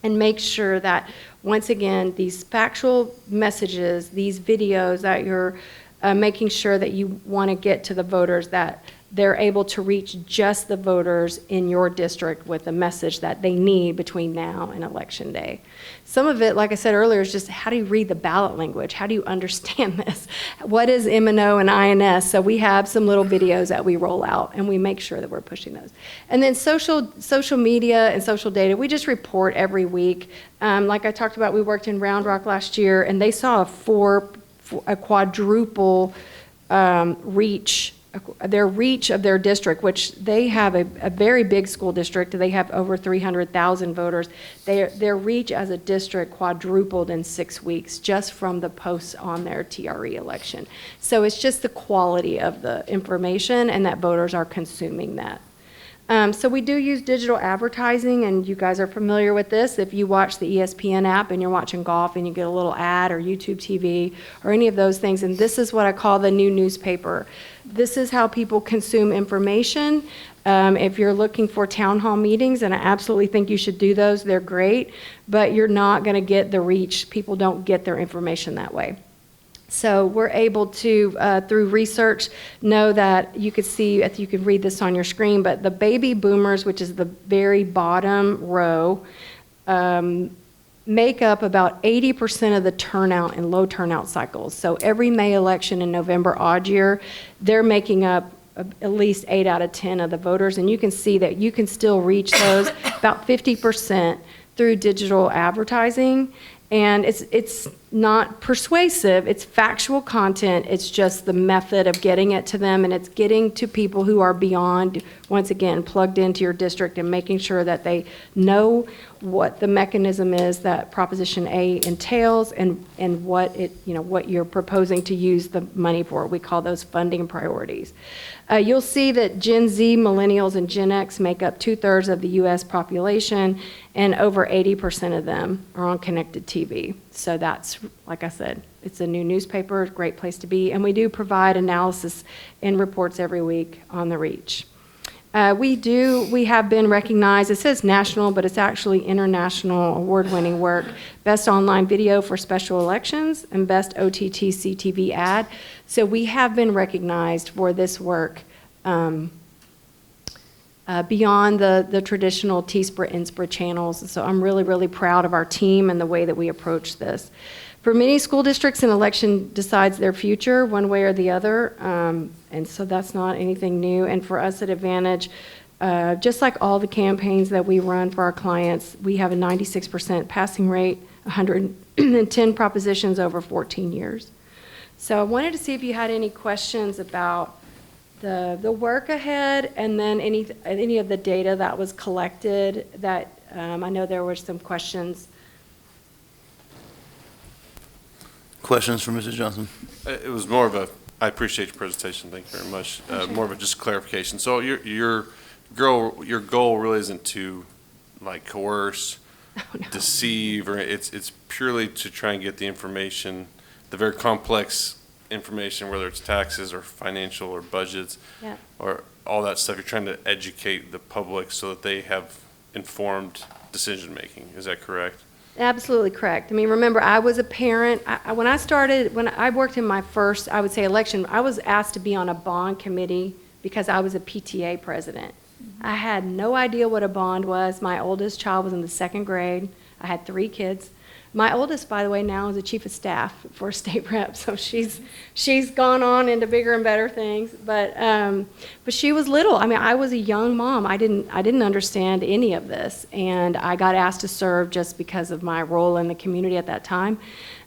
and make sure that, once again, these factual messages, these videos that you're making sure that you want to get to the voters, that they're able to reach just the voters in your district with a message that they need between now and Election Day. Some of it, like I said earlier, is just how do you read the ballot language? How do you understand this? What is M&O and INS? So we have some little videos that we roll out, and we make sure that we're pushing those. And then social media and social data, we just report every week. Like I talked about, we worked in Round Rock last year, and they saw a quadruple reach. Their reach of their district, which they have a very big school district, they have over 300,000 voters. Their reach as a district quadrupled in 6 weeks just from the posts on their TRE election. So it's just the quality of the information and that voters are consuming that. So we do use digital advertising, and you guys are familiar with this. If you watch the ESPN app and you're watching golf and you get a little ad, or YouTube TV or any of those things, and this is what I call the new newspaper. This is how people consume information. If you're looking for town hall meetings, and I absolutely think you should do those, they're great, but you're not going to get the reach. People don't get their information that way. So we're able to, through research, know that you could see, you can read this on your screen, but the baby boomers, which is the very bottom row, make up about 80% of the turnout in low turnout cycles. So every May election in November odd year, they're making up at least 8 out of 10 of the voters, and you can see that you can still reach those about 50% through digital advertising. And it's not persuasive, it's factual content, it's just the method of getting it to them, and it's getting to people who are beyond, once again, plugged into your district and making sure that they know what the mechanism is that Proposition A entails and what it, what you're proposing to use the money for. We call those funding priorities. You'll see that Gen Z, Millennials, and Gen X make up 2/3 of the U.S. population, and over 80% of them are on connected TV. So that's, like I said, it's a new newspaper, a great place to be, and we do provide analysis and reports every week on the reach. We have been recognized, it says national, but it's actually international award-winning work, best online video for special elections and best OTT CTV ad. So we have been recognized for this work beyond the traditional TSPRA, NSPRA channels. So I'm really, really proud of our team and the way that we approach this. For many school districts, an election decides their future one way or the other, and so that's not anything new. And for us at Advantage, just like all the campaigns that we run for our clients, we have a 96% passing rate, 110 propositions over 14 years. So I wanted to see if you had any questions about the work ahead, and then any of the data that was collected. That I know there were some questions. Questions for Mrs. Johnson? It was more of a, I appreciate your presentation, thank you very much. More of a just clarification. So your goal really isn't to like coerce, deceive, or it's purely to try and get the information, the very complex information, whether it's taxes or financial or budgets, Yeah. or all that stuff. You're trying to educate the public so that they have informed decision making. Is that correct? Absolutely correct. I mean, remember, I was a parent. When I worked in my first, I would say, election, I was asked to be on a bond committee because I was a PTA president. I had no idea what a bond was. My oldest child was in the 2nd grade. I had 3 kids. My oldest, by the way, now is the chief of staff for a state rep, so she's gone on into bigger and better things. But she was little. I mean, I was a young mom. I didn't understand any of this, and I got asked to serve just because of my role in the community at that time.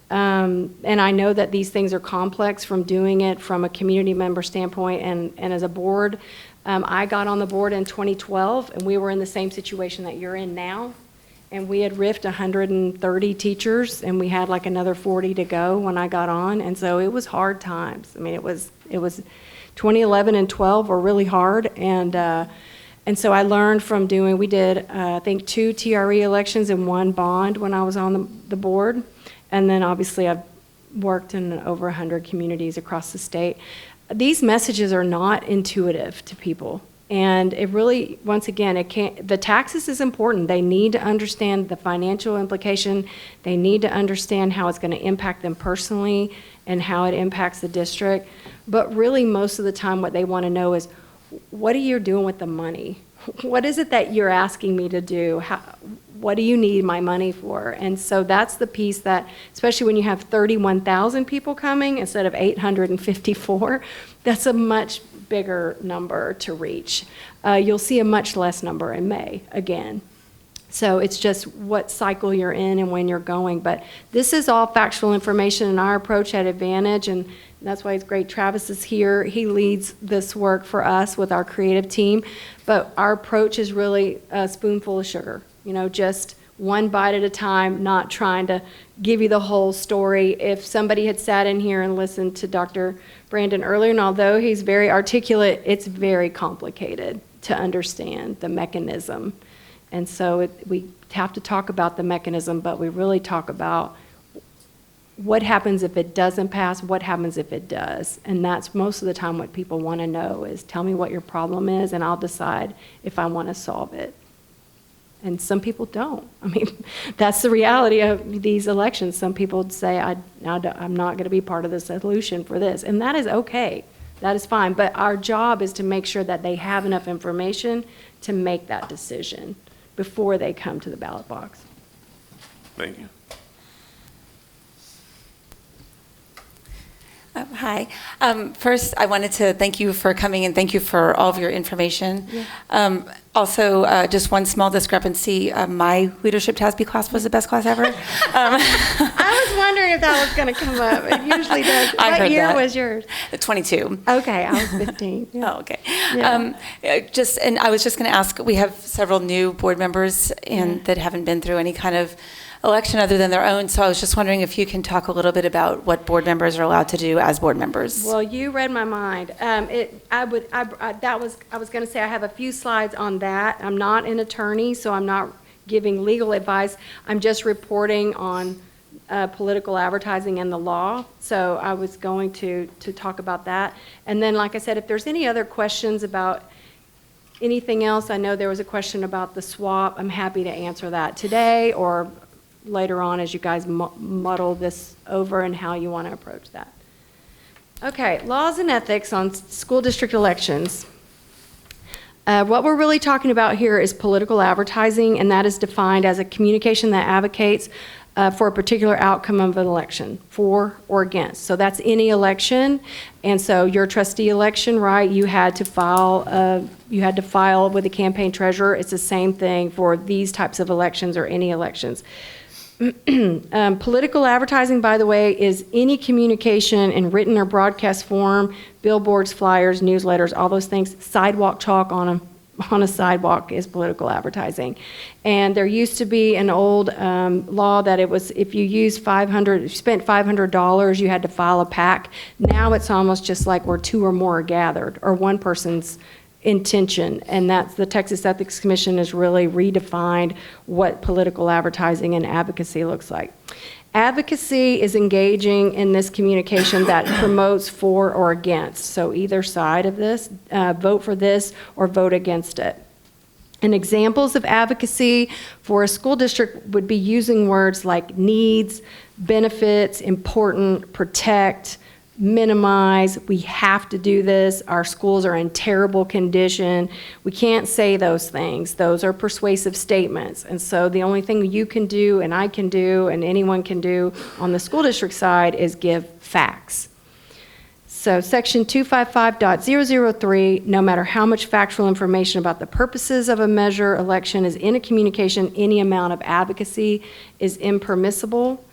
And I know that these things are complex from doing it from a community member standpoint, and as a board. I got on the board in 2012, and we were in the same situation that you're in now. And we had riffed 130 teachers, and we had like another 40 to go when I got on. And so it was hard times. I mean, it was 2011 and 12 were really hard. And so I learned from we did, I think, 2 TRE elections and 1 bond when I was on the board. And then obviously I've worked in over 100 communities across the state. These messages are not intuitive to people. And it really, once again, the taxes is important. They need to understand the financial implication. They need to understand how it's going to impact them personally and how it impacts the district. But really, most of the time, what they want to know is, what are you doing with the money? What is it that you're asking me to do? What do you need my money for? And so that's the piece that, especially when you have 31,000 people coming instead of 854, that's a much bigger number to reach. You'll see a much less number in May again. So it's just what cycle you're in and when you're going. But this is all factual information in our approach at Advantage, and that's why it's great Travis is here. He leads this work for us with our creative team. But our approach is really a spoonful of sugar, just one bite at a time, not trying to give you the whole story. If somebody had sat in here and listened to Dr. Brandon earlier, and although he's very articulate, it's very complicated to understand the mechanism. And so we have to talk about the mechanism, but we really talk about what happens if it doesn't pass, what happens if it does. And that's most of the time what people want to know is, tell me what your problem is, and I'll decide if I want to solve it. And some people don't. I mean, that's the reality of these elections. Some people say, I'm not going to be part of the solution for this. And that is okay. That is fine. But our job is to make sure that they have enough information to make that decision before they come to the ballot box. Thank you. Hi. First, I wanted to thank you for coming and thank you for all of your information. Yeah. Also, just one small discrepancy. My leadership TASB class was the best class ever. I was wondering if that was going to come up. It usually does. I What heard year that. was yours? 22. Okay, I was 15. Yeah. Oh, okay. Yeah. And I was just going to ask, we have several new board members that haven't been through any kind of election other than their own, so I was just wondering if you can talk a little bit about what board members are allowed to do as board members. Well, you read my mind. I was going to say I have a few slides on that. I'm not an attorney, so I'm not giving legal advice. I'm just reporting on political advertising and the law. So I was going to talk about that. And then, like I said, if there's any other questions about anything else, I know there was a question about the swap. I'm happy to answer that today or later on as you guys muddle this over and how you want to approach that. Okay, laws and ethics on school district elections. What we're really talking about here is political advertising, and that is defined as a communication that advocates for a particular outcome of an election, for or against. So that's any election, and so your trustee election, right? You had to file with the campaign treasurer. It's the same thing for these types of elections or any elections. Political advertising, by the way, is any communication in written or broadcast form, billboards, flyers, newsletters, all those things. Sidewalk chalk on a sidewalk is political advertising. And there used to be an old law that it was if you spent $500, you had to file a PAC. Now it's almost just like where two or more are gathered, or one person's intention, and that's the Texas Ethics Commission has really redefined what political advertising and advocacy looks like. Advocacy is engaging in this communication that promotes for or against, so either side of this, vote for this or vote against it. And examples of advocacy for a school district would be using words like needs, benefits, important, protect, minimize, we have to do this, our schools are in terrible condition. We can't say those things. Those are persuasive statements. And so the only thing you can do and I can do and anyone can do on the school district side is give facts. So section 255.003, no matter how much factual information about the purposes of a measure election is in a communication, any amount of advocacy is impermissible.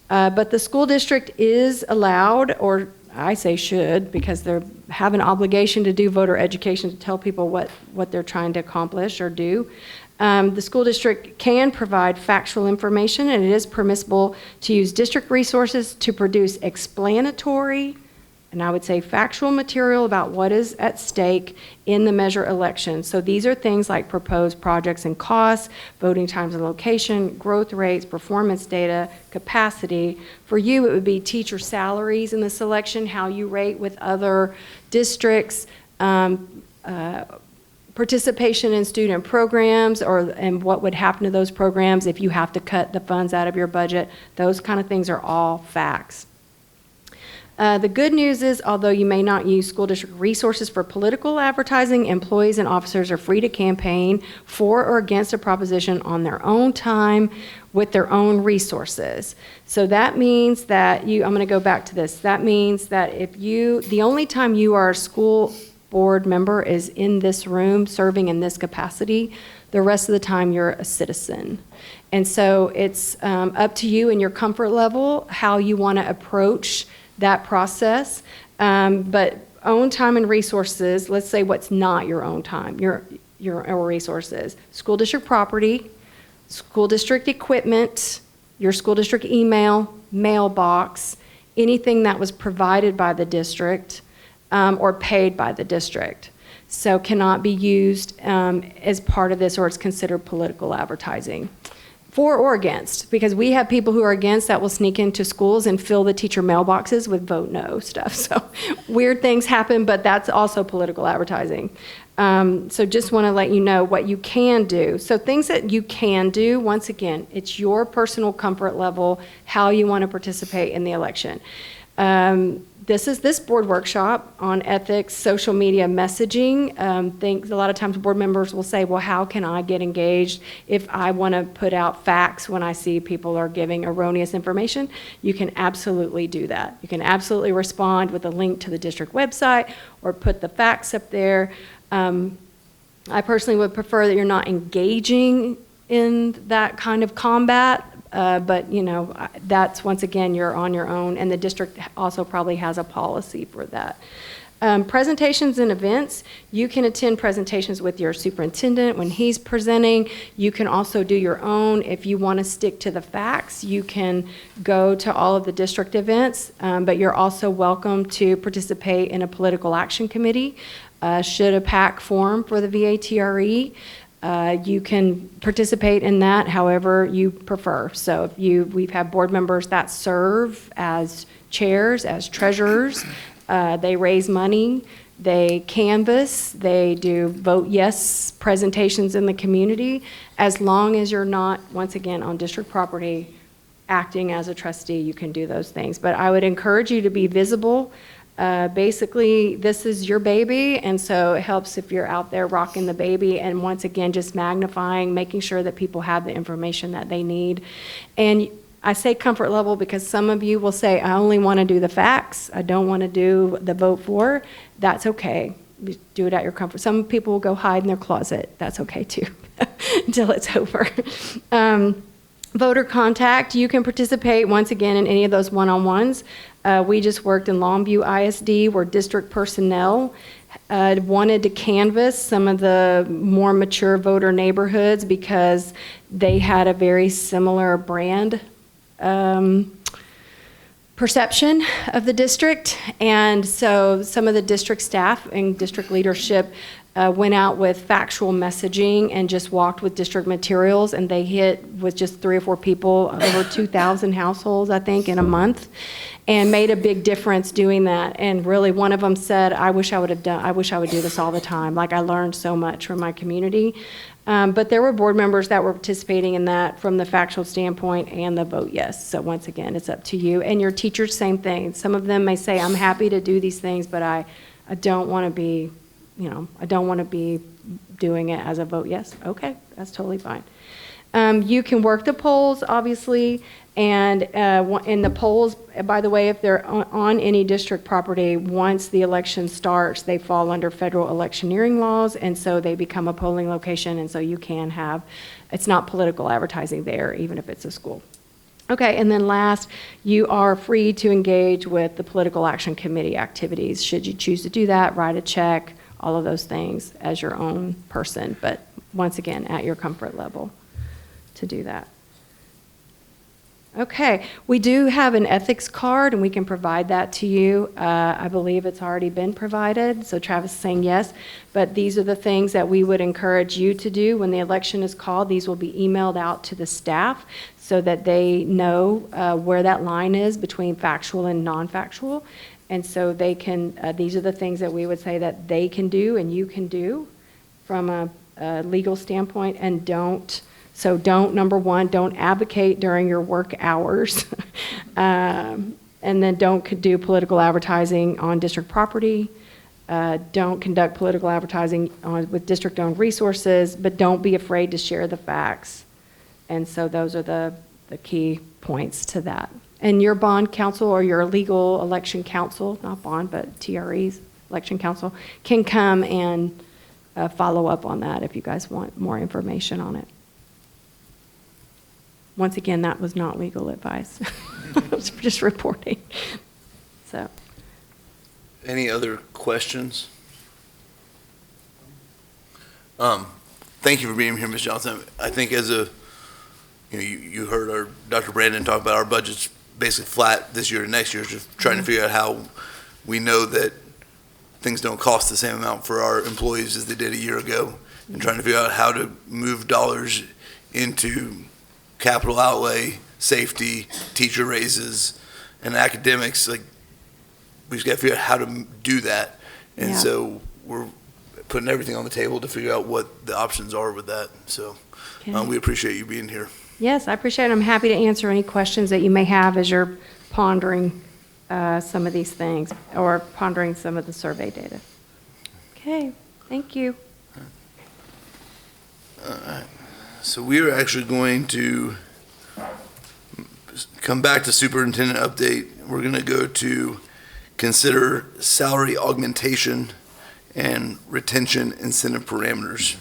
But the school district is allowed, or I say should, because they have an obligation to do voter education to tell people what they're trying to accomplish or do. The school district can provide factual information, and it is permissible to use district resources to produce explanatory, and I would say factual material about what is at stake in the measure election. So these are things like proposed projects and costs, voting times and location, growth rates, performance data, capacity. For you, it would be teacher salaries in this election, how you rate with other districts, participation in student programs, and what would happen to those programs if you have to cut the funds out of your budget. Those kind of things are all facts. The good news is, although you may not use school district resources for political advertising, employees and officers are free to campaign for or against a proposition on their own time with their own resources. So that means that I'm going to go back to this. That means that the only time you are a school board member is in this room serving in this capacity. The rest of the time you're a citizen. And so it's up to you and your comfort level how you want to approach that process, but own time and resources, let's say what's not your own time, your resources, school district property, school district equipment, your school district email, mailbox, anything that was provided by the district or paid by the district. So cannot be used as part of this, or it's considered political advertising. For or against, because we have people who are against that will sneak into schools and fill the teacher mailboxes with vote no stuff. So weird things happen, but that's also political advertising. So just want to let you know what you can do. So things that you can do, once again, it's your personal comfort level, how you want to participate in the election. This is this board workshop on ethics, social media messaging. A lot of times board members will say, well, how can I get engaged if I want to put out facts when I see people are giving erroneous information? You can absolutely do that. You can absolutely respond with a link to the district website or put the facts up there. I personally would prefer that you're not engaging in that kind of combat, but, you know, that's, once again, you're on your own, and the district also probably has a policy for that. Presentations and events, you can attend presentations with your superintendent when he's presenting. You can also do your own. If you want to stick to the facts, you can go to all of the district events, but you're also welcome to participate in a political action committee. Should a PAC form for the VATRE, you can participate in that however you prefer. So if we've had board members that serve as chairs, as treasurers. They raise money, they canvass, they do vote yes presentations in the community, as long as you're not, once again, on district property, acting as a trustee, you can do those things. But I would encourage you to be visible. Basically, this is your baby, and so it helps if you're out there rocking the baby, and once again, just magnifying, making sure that people have the information that they need. And I say comfort level because some of you will say, I only want to do the facts. I don't want to do the vote for. That's okay. You do it at your comfort. Some people will go hide in their closet. That's okay too, until it's over. Voter contact, you can participate once again in any of those one-on-ones. We just worked in Longview ISD where district personnel wanted to canvass some of the more mature voter neighborhoods because they had a very similar brand perception of the district, and so some of the district staff and district leadership went out with factual messaging and just walked with district materials, and they hit with just 3 or 4 people over 2,000 households, I think, in a month, and made a big difference doing that. And really, one of them said, I wish I would do this all the time. Like, I learned so much from my community. But there were board members that were participating in that from the factual standpoint and the vote yes. So once again, it's up to you. And your teachers, same thing. Some of them may say, I'm happy to do these things, but I don't want to be, I don't want to be doing it as a vote yes. Okay, that's totally fine. You can work the polls, obviously, and in the polls, by the way, if they're on any district property, once the election starts, they fall under federal electioneering laws, and so they become a polling location, and so you can have, it's not political advertising there, even if it's a school. Okay, and then last, you are free to engage with the political action committee activities. Should you choose to do that, write a check, all of those things as your own person, but once again, at your comfort level to do that. Okay, we do have an ethics card, and we can provide that to you. I believe it's already been provided, so Travis is saying yes, but these are the things that we would encourage you to do when the election is called. These will be emailed out to the staff so that they know where that line is between factual and non-factual, and so they can, these are the things that we would say that they can do and you can do from a legal standpoint, and number one, don't advocate during your work hours. And then don't do political advertising on district property. Don't conduct political advertising with district-owned resources, but don't be afraid to share the facts. And so those are the key points to that. And your bond counsel or your legal election counsel, not bond, but TRE's election counsel, can come and follow up on that if you guys want more information on it. Once again, that was not legal advice. I was just reporting. So, Any other questions? Thank you for being here, Ms. Johnson. I think you heard Dr. Brandon talk about our budget's basically flat this year to next year, just trying to figure out how we know that things don't cost the same amount for our employees as they did a year ago, and trying to figure out how to move dollars into capital outlay, safety, teacher raises, and academics. Like, we've got to figure out how to do that. And Yeah. so we're putting everything on the table to figure out what the options are with that. So Okay. we appreciate you being here. yes, I appreciate it. I'm happy to answer any questions that you may have as you're pondering some of these things or pondering some of the survey data. Okay, thank you. So we are actually going to come back to superintendent update. We're going to go to consider salary augmentation and retention incentive parameters.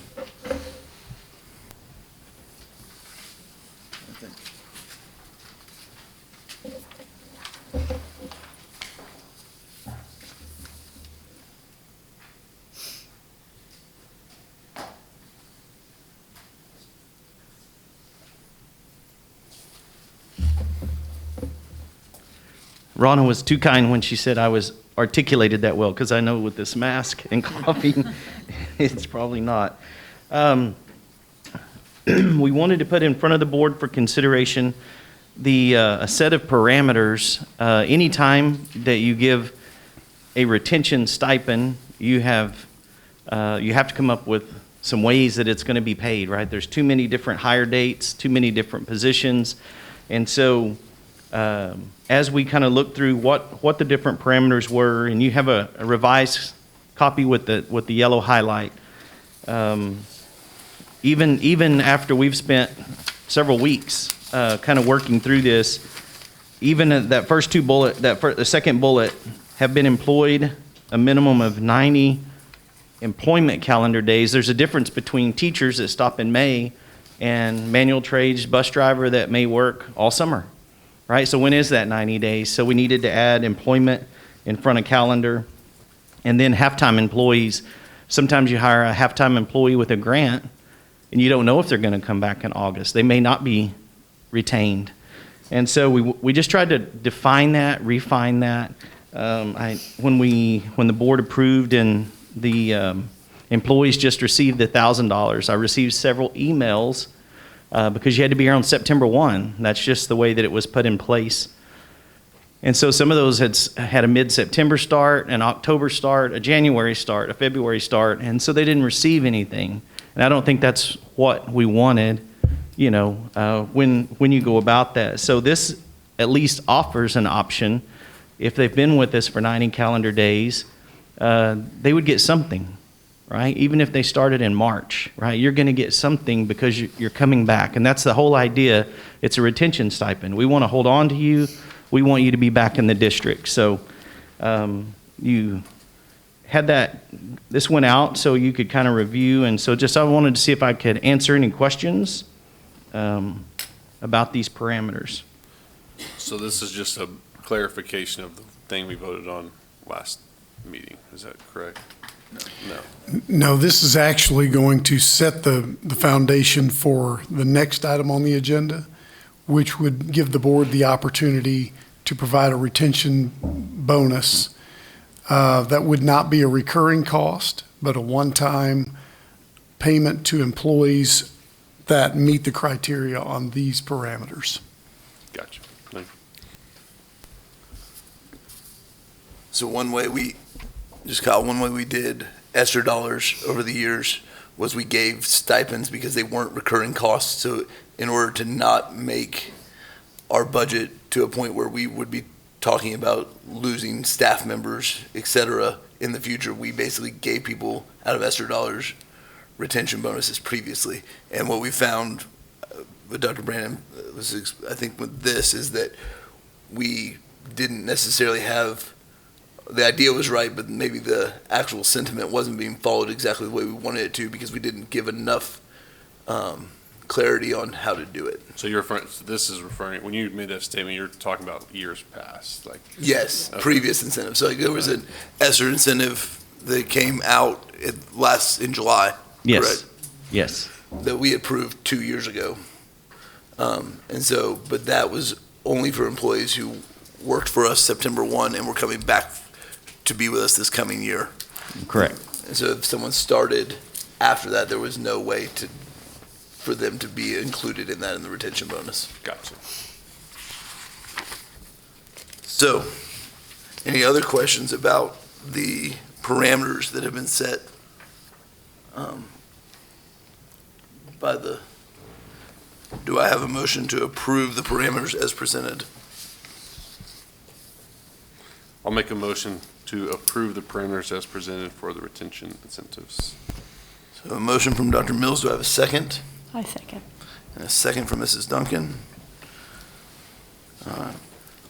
Ronna was too kind when she said I was articulated that well, because I know with this mask and coughing, it's probably not. We wanted to put in front of the board for consideration a set of parameters. Anytime that you give a retention stipend, you have to come up with some ways that it's going to be paid, right? There's too many different hire dates, too many different positions. And so as we kind of look through what the different parameters were, and you have a revised copy with the yellow highlight, even after we've spent several weeks kind of working through this, even at that first two bullet, the second bullet, have been employed a minimum of 90 employment calendar days. There's a difference between teachers that stop in May and manual trades bus driver that may work all summer, right? So when is that 90 days? So we needed to add employment in front of calendar. And then half-time employees. Sometimes you hire a half-time employee with a grant and you don't know if they're going to come back in August. They may not be retained. And so we just tried to define that, refine that. When the board approved and the employees just received the $1,000, I received several emails because you had to be here on September 1. That's just the way that it was put in place. And so some of those had a mid-September start, an October start, a January start, a February start, and so they didn't receive anything. And I don't think that's what we wanted, when you go about that. So this at least offers an option. If they've been with us for 90 calendar days, they would get something, right? Even if they started in March, right? You're going to get something because you're coming back. And that's the whole idea. It's a retention stipend. We want to hold on to you. We want you to be back in the district. So you had this went out so you could kind of review. And so I wanted to see if I could answer any questions about these parameters. So this is just a clarification of the thing we voted on last meeting. Is that correct? No. No, this is actually going to set the foundation for the next item on the agenda, which would give the board the opportunity to provide a retention bonus that would not be a recurring cost, but a one-time payment to employees that meet the criteria on these parameters. Gotcha. Thank you. So one way we did ESSER dollars over the years was we gave stipends because they weren't recurring costs. So in order to not make our budget to a point where we would be talking about losing staff members, et cetera, in the future, we basically gave people out of ESSER dollars retention bonuses previously. And what we found with Dr. Brandon was, I think with this, is that we didn't necessarily have, the idea was right, but maybe the actual sentiment wasn't being followed exactly the way we wanted it to because we didn't give enough clarity on how to do it. So this is referring, when you made that statement, you're talking about years past, like? Yes, Okay. previous incentives. So there was an ESSER incentive that came out in July. Yes. Correct? Yes. That we approved 2 years ago. But that was only for employees who worked for us September 1 and were coming back to be with us this coming year. Correct. And so if someone started after that, there was no way for them to be included in the retention bonus. Gotcha. So, any other questions about the parameters that have been set do I have a motion to approve the parameters as presented? I'll make a motion to approve the parameters as presented for the retention incentives. So a motion from Dr. Mills, do I have a second? I second. And a second from Mrs. Duncan.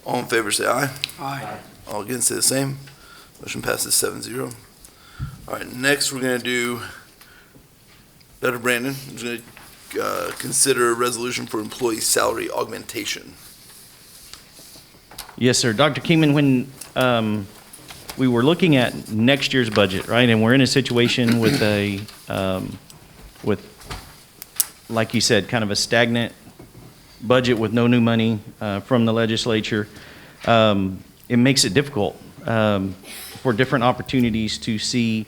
All in favor say aye. Aye. All against say the same. Motion passes 7-0. All right, next we're going to do, Dr. Brandon is going to consider a resolution for employee salary augmentation. Yes, sir. Dr. Kingman, when we were looking at next year's budget, right, and we're in a situation with like you said, kind of a stagnant budget with no new money from the legislature. it makes it difficult for different opportunities to see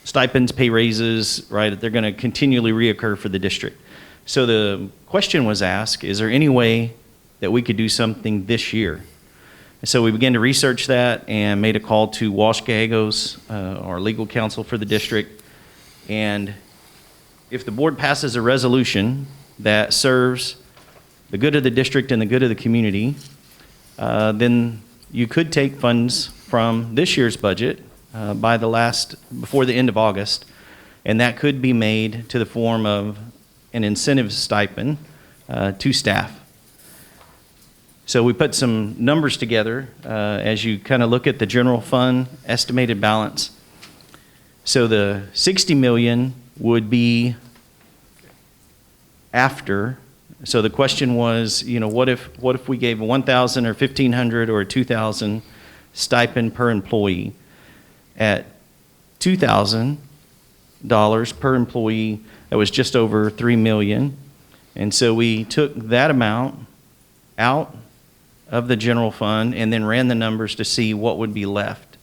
stipends, pay raises, right? They're going to continually reoccur for the district. So the question was asked, is there any way that we could do something this year? And so we began to research that and made a call to Walsh Gallegos, our legal counsel for the district. And if the board passes a resolution that serves the good of the district and the good of the community, then you could take funds from this year's budget before the end of August, and that could be made to the form of an incentive stipend to staff. So we put some numbers together as you kind of look at the general fund estimated balance. So the 60 million would be after. So the question was, what if we gave a 1,000 or 1,500 or a 2,000 stipend per employee? At $2,000 per employee, that was just over 3 million. And so we took that amount out of the general fund and then ran the numbers to see what would be left.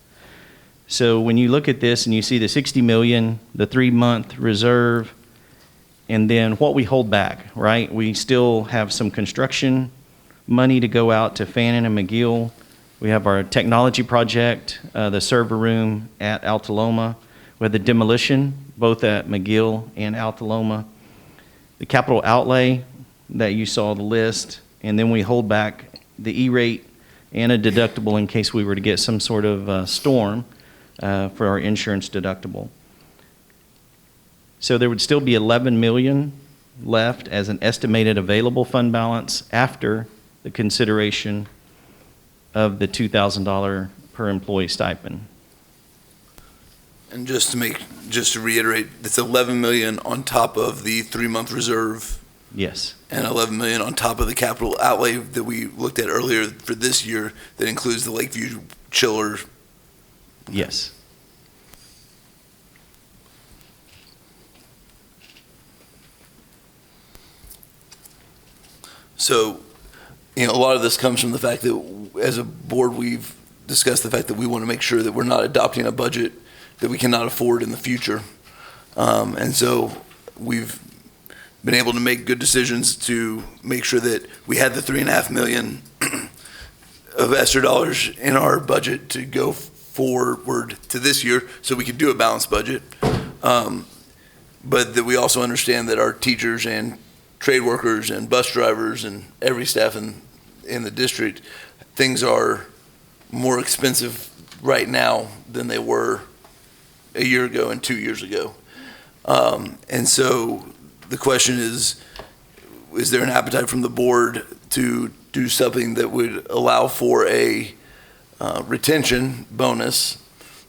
So when you look at this and you see the 60 million, the 3-month reserve, and then what we hold back, right? We still have some construction money to go out to Fannin and McGill. We have our technology project, the server room at Altaloma. We have the demolition, both at McGill and Altaloma. The capital outlay that you saw the list, and then we hold back the E-rate and a deductible in case we were to get some sort of storm for our insurance deductible. So there would still be 11 million left as an estimated available fund balance after the consideration of the $2,000 per employee stipend. And just to reiterate, it's 11 million on top of the 3-month reserve. Yes. And 11 million on top of the capital outlay that we looked at earlier for this year that includes the Lakeview chiller. Yes. So, a lot of this comes from the fact that as a board, we've discussed the fact that we want to make sure that we're not adopting a budget that we cannot afford in the future. And so we've been able to make good decisions to make sure that we had the 3.5 million of ESSER dollars in our budget to go forward to this year so we could do a balanced budget. But that we also understand that our teachers and trade workers and bus drivers and every staff in the district, things are more expensive right now than they were a year ago and 2 years ago. And so the question is there an appetite from the board to do something that would allow for a retention bonus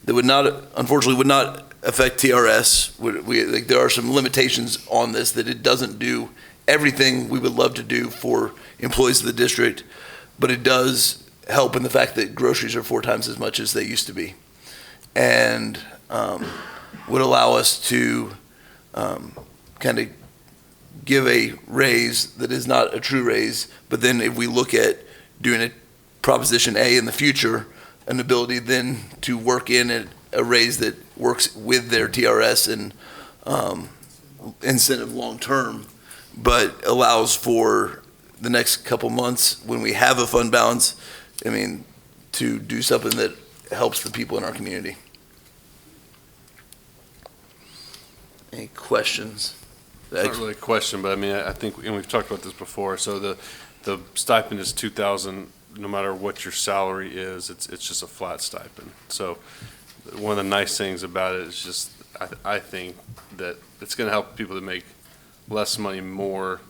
that would not, unfortunately, would not affect TRS? There are some limitations on this, that it doesn't do everything we would love to do for employees of the district, but it does help in the fact that groceries are 4 times as much as they used to be, and would allow us to kind of give a raise that is not a true raise, but then if we look at doing a Proposition A in the future, an ability then to work in a raise that works with their TRS and incentive long-term, but allows for the next couple months when we have a fund balance, to do something that helps the people in our community. Any questions? It's not really a question, but I think, and we've talked about this before, so the stipend is 2,000, no matter what your salary is, it's just a flat stipend. So one of the nice things about it is just, I think that it's gonna help people that make less money more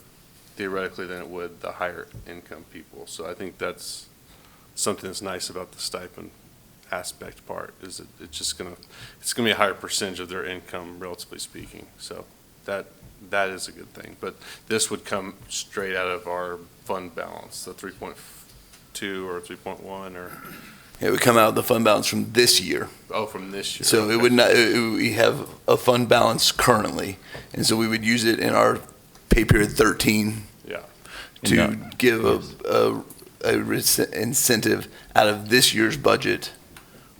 theoretically than it would the higher income people. So I think that's something that's nice about the stipend aspect part, is that it's gonna be a higher percentage of their income, relatively speaking. So that is a good thing. But this would come straight out of our fund balance, the 3.2 or 3.1 or. It would come out of the fund balance from this year. Oh, from this year. So okay. it would not, we have a fund balance currently, and so we would use it in our pay period 13 Yeah. to give incentive out of this year's budget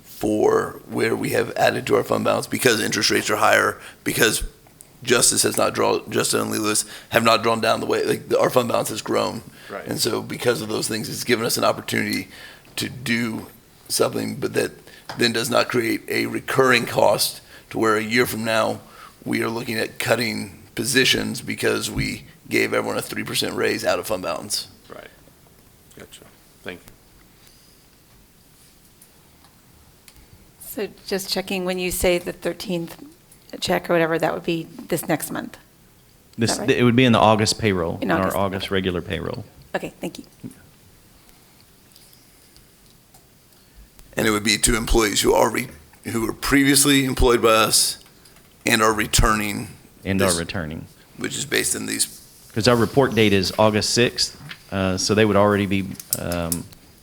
for where we have added to our fund balance because interest rates are higher, because Justice and Lee Lewis have not drawn down the way, like, our fund balance has grown. Right. And so because of those things, it's given us an opportunity to do something, but that then does not create a recurring cost to where a year from now, we are looking at cutting positions because we gave everyone a 3% raise out of fund balance. Right. Gotcha. Thank you. So just checking, when you say the 13th check or whatever, that would be this next month? This, Is that right? it would be in the August payroll, In in our August, August okay. regular payroll. Okay, thank you. And it would be to employees who were previously employed by us and are returning. And this- are returning. Which is based in these, Because our report date is August 6th, so they would already be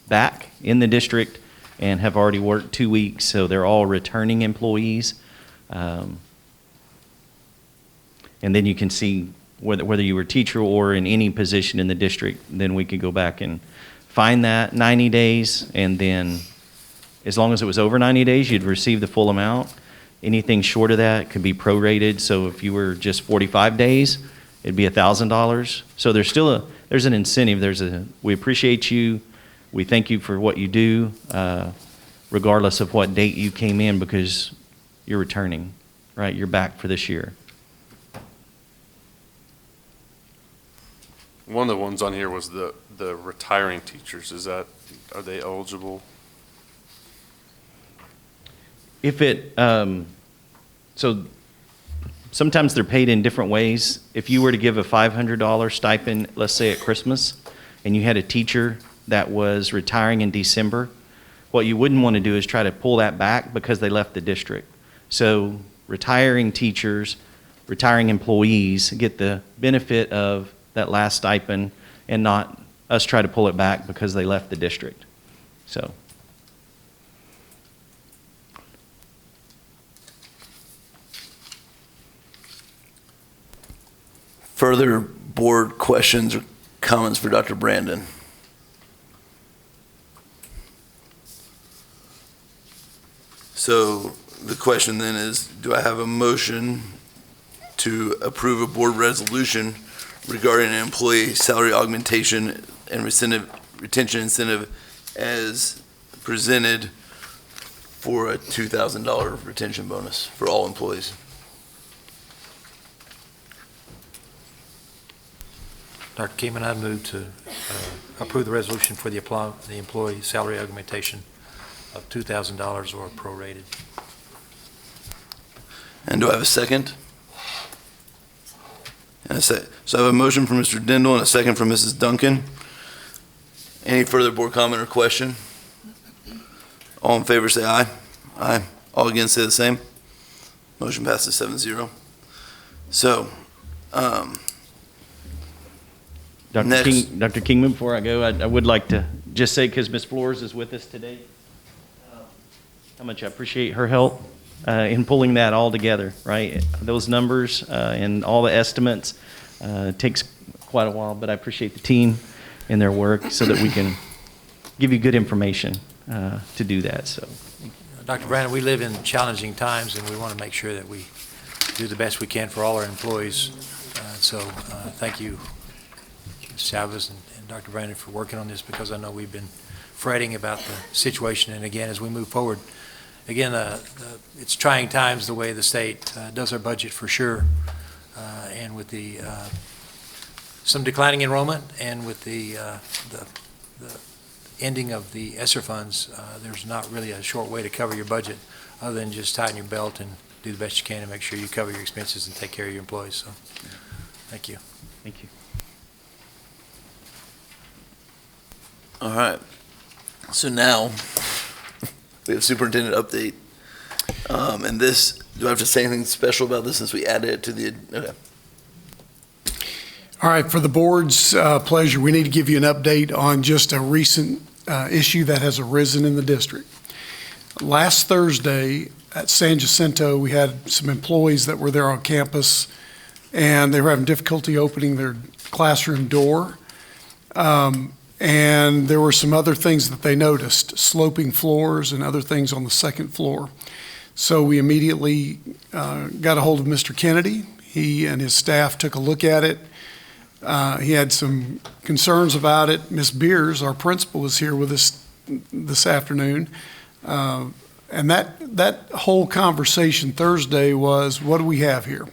back in the district and have already worked 2 weeks, so they're all returning employees. And then you can see whether you were a teacher or in any position in the district, then we could go back and find that 90 days, and then as long as it was over 90 days, you'd receive the full amount. Anything short of that could be prorated, so if you were just 45 days, it'd be $1,000. So there's still there's an incentive, we appreciate you, we thank you for what you do, regardless of what date you came in, because you're returning, right? You're back for this year. One of the ones on here was the retiring teachers. Are they eligible? If it, so sometimes they're paid in different ways. If you were to give a $500 stipend, let's say at Christmas, and you had a teacher that was retiring in December, what you wouldn't want to do is try to pull that back because they left the district. So retiring teachers, retiring employees get the benefit of that last stipend and not us try to pull it back because they left the district. So. further board questions or comments for Dr. Brandon? So the question then is, do I have a motion to approve a board resolution regarding an employee salary augmentation and retention incentive as presented for a $2,000 retention bonus for all employees? Dr. Keeman, I move to approve the resolution for the employee salary augmentation of $2,000 or prorated. And do I have a second? And so I have a motion from Mr. Dindal and a second from Mrs. Duncan. Any further board comment or question? All in favor say aye. Aye. All against say the same. Motion passes 7-0. So, Next. Dr. Kingman, before I go, I would like to just say, because Ms. Flores is with us today, how much I appreciate her help in pulling that all together, right? Those numbers and all the estimates takes quite a while, but I appreciate the team and their work so that we can give you good information to do that. So, Dr. Brandon, we live in challenging times, and we want to make sure that we do the best we can for all our employees. So thank you, Ms. Chavez and Dr. Brandon, for working on this, because I know we've been fretting about the situation. And again, as we move forward, again, it's trying times the way the state does our budget for sure. And with the some declining enrollment and with the ending of the ESSER funds, there's not really a short way to cover your budget other than just tighten your belt and do the best you can to make sure you cover your expenses and take care of your employees. So, thank you. thank you. all right. So now we have superintendent update. And this, do I have to say anything special about this since we added it to the, okay. All right, for the board's pleasure, we need to give you an update on just a recent issue that has arisen in the district. Last Thursday at San Jacinto, we had some employees that were there on campus, and they were having difficulty opening their classroom door. And And there were some other things that they noticed, sloping floors and other things on the second floor. So we immediately got a hold of Mr. Kennedy. He and his staff took a look at it. He had some concerns about it. Ms. Beers, our principal, is here with us this afternoon. And that whole conversation Thursday was, what do we have here?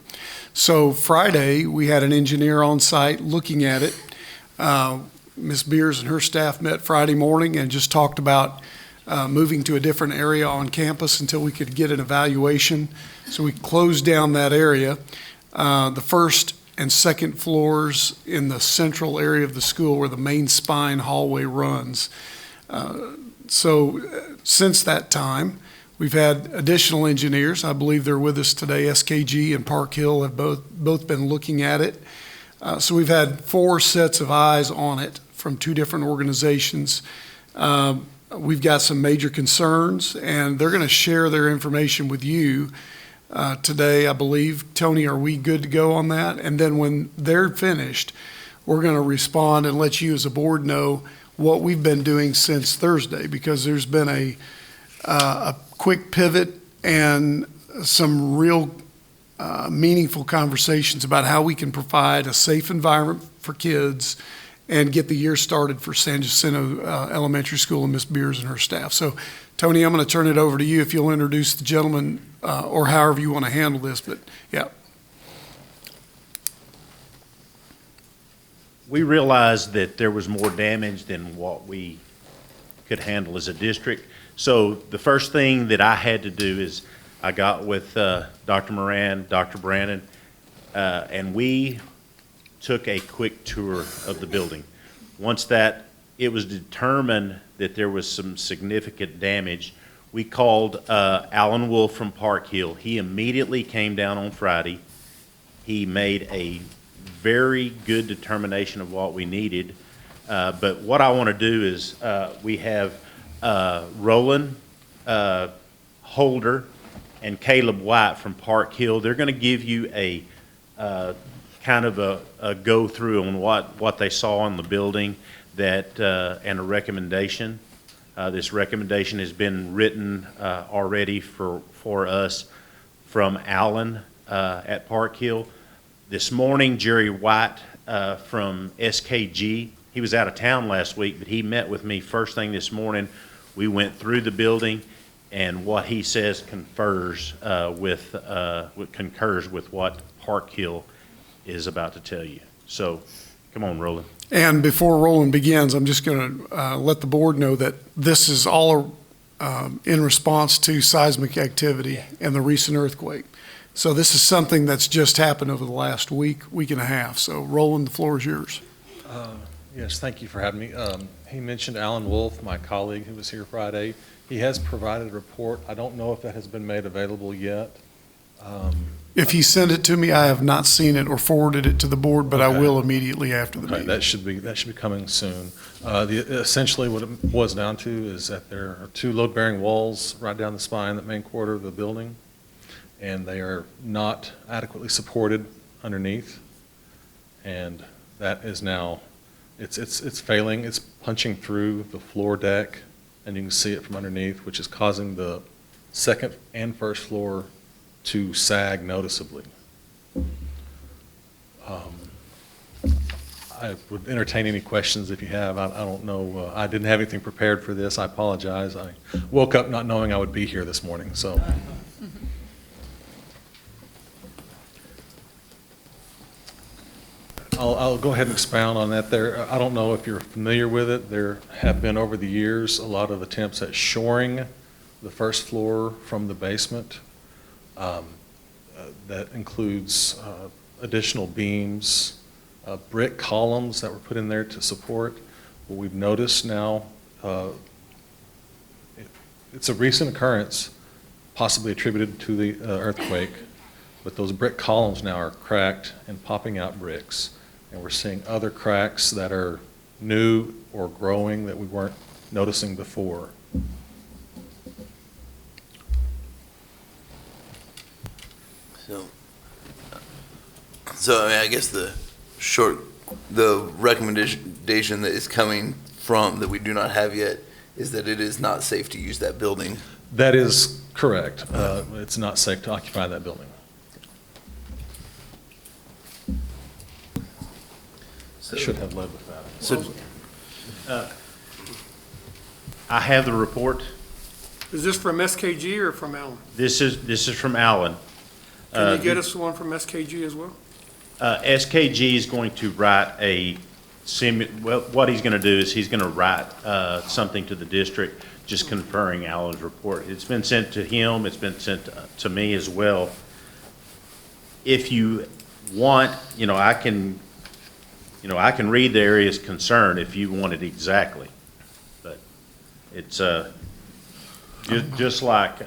So Friday, we had an engineer on site looking at it. Ms. Beers and her staff met Friday morning and just talked about moving to a different area on campus until we could get an evaluation. So we closed down that area. The first and second floors in the central area of the school where the main spine hallway runs. So since that time, we've had additional engineers. I believe they're with us today. SKG and Park Hill have both been looking at it. So we've had 4 sets of eyes on it from 2 different organizations. We've got some major concerns, and they're going to share their information with you today, I believe. Tony, are we good to go on that? And then when they're finished, we're going to respond and let you as a board know what we've been doing since Thursday, because there's been a quick pivot and some real meaningful conversations about how we can provide a safe environment for kids and get the year started for San Jacinto Elementary School and Ms. Beers and her staff. So, Tony, I'm going to turn it over to you if you'll introduce the gentleman or however you want to handle this, but yeah. We realized that there was more damage than what we could handle as a district. So the first thing that I had to do is I got with Dr. Moran, Dr. Brandon, and we took a quick tour of the building. Once it was determined that there was some significant damage, we called Alan Wolf from Park Hill. He immediately came down on Friday. He made a very good determination of what we needed. But what I want to do is we have Roland Holder and Caleb White from Park Hill. They're going to give you a kind of a go through on what they saw in the building and a recommendation. This recommendation has been written already for us from Alan at Park Hill. This morning, Jerry White from SKG, he was out of town last week, but he met with me first thing this morning. We went through the building, and what he says concurs with what Park Hill is about to tell you. So, come on, Roland. And before Roland begins, I'm just going to let the board know that this is all in response to seismic activity and the recent earthquake. So this is something that's just happened over the last week and a half. So Roland, the floor is yours. Yes, thank you for having me. He mentioned Alan Wolf, my colleague who was here Friday. He has provided a report. I don't know if that has been made available yet. If he sent it to me, I have not seen it or forwarded it to the board, but Okay. I will immediately after the meeting. That should be coming soon. Essentially what it boils down to is that there are 2 load-bearing walls right down the spine, the main quarter of the building, and they are not adequately supported underneath, and that is now, it's failing. It's punching through the floor deck, and you can see it from underneath, which is causing the second and first floor to sag noticeably. I would entertain any questions if you have. I don't know. I didn't have anything prepared for this. I apologize. I woke up not knowing I would be here this morning, so. I'll go ahead and expound on that there. I don't know if you're familiar with it. There have been over the years a lot of attempts at shoring the first floor from the basement. That includes additional beams, brick columns that were put in there to support. What we've noticed now, it's a recent occurrence, possibly attributed to the earthquake, but those brick columns now are cracked and popping out bricks. And we're seeing other cracks that are new or growing that we weren't noticing before. So I mean, I guess the recommendation that is coming from that we do not have yet is that it is not safe to use that building. That is correct. It's not safe to occupy that building. So, Should have led with that. so I have the report. Is this from SKG or from Allen? This is from Allen. Can you get us one from SKG as well? SKG is going to write well, what he's going to do is he's going to write something to the district just conferring Allen's report. It's been sent to him. It's been sent to me as well. If you want, I can read the area's concern if you want it exactly. But it's just like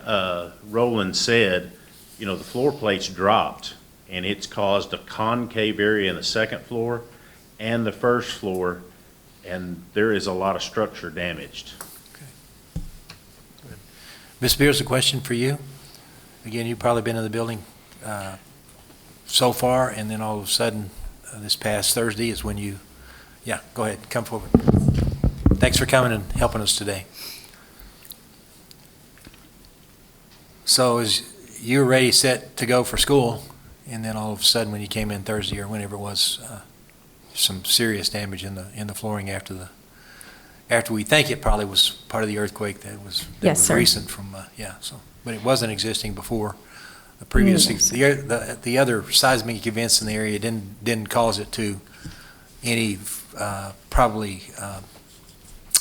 Roland said, the floor plates dropped, and it's caused a concave area in the second floor and the first floor, and there is a lot of structure damaged. Ms. Spears, a question for you. Again, you've probably been in the building so far, and then all of a sudden, this past Thursday is when you, go ahead, come forward. Thanks for coming and helping us today. So as you were ready, set to go for school, and then all of a sudden when you came in Thursday or whenever it was, some serious damage in the flooring after we think it probably was part of the earthquake that was recent from, but it wasn't existing before. The previous, the other seismic events in the area didn't cause it to any probably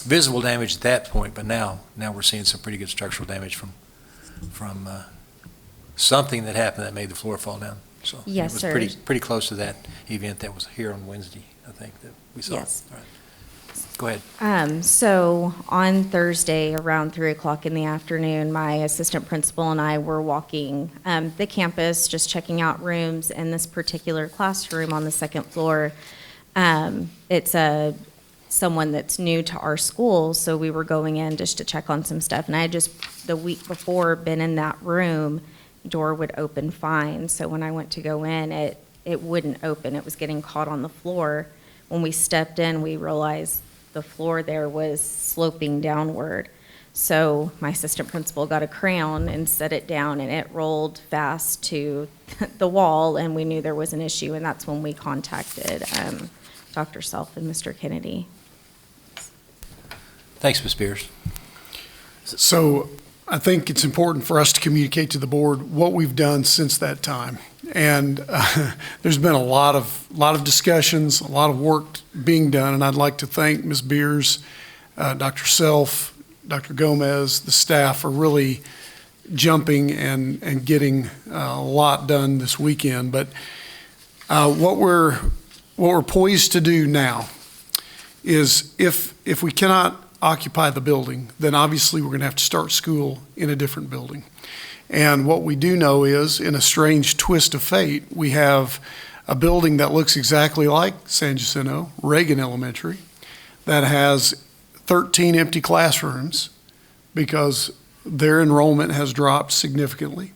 visible damage at that point, but now we're seeing some pretty good structural damage from something that happened that made the floor fall down. So Yes, it was sir. pretty close to that event that was here on Wednesday, I think, that we saw. Yes. All right. Go ahead. So on Thursday, around 3 o'clock in the afternoon, my assistant principal and I were walking the campus, just checking out rooms. In this particular classroom on the second floor, it's someone that's new to our school, so we were going in just to check on some stuff. And I had just, the week before, been in that room, door would open fine. So when I went to go in, it wouldn't open. It was getting caught on the floor. When we stepped in, we realized the floor there was sloping downward. So my assistant principal got a crayon and set it down, and it rolled fast to the wall, and we knew there was an issue, and that's when we contacted Dr. Self and Mr. Kennedy. Thanks, Ms. Spears. So I think it's important for us to communicate to the board what we've done since that time. And there's been a lot of discussions, a lot of work being done, and I'd like to thank Ms. Beers, Dr. Self, Dr. Gomez, the staff for really jumping and getting a lot done this weekend. But what we're poised to do now is if we cannot occupy the building, then obviously we're going to have to start school in a different building. And what we do know is, in a strange twist of fate, we have a building that looks exactly like San Jacinto, Reagan Elementary, that has 13 empty classrooms because their enrollment has dropped significantly.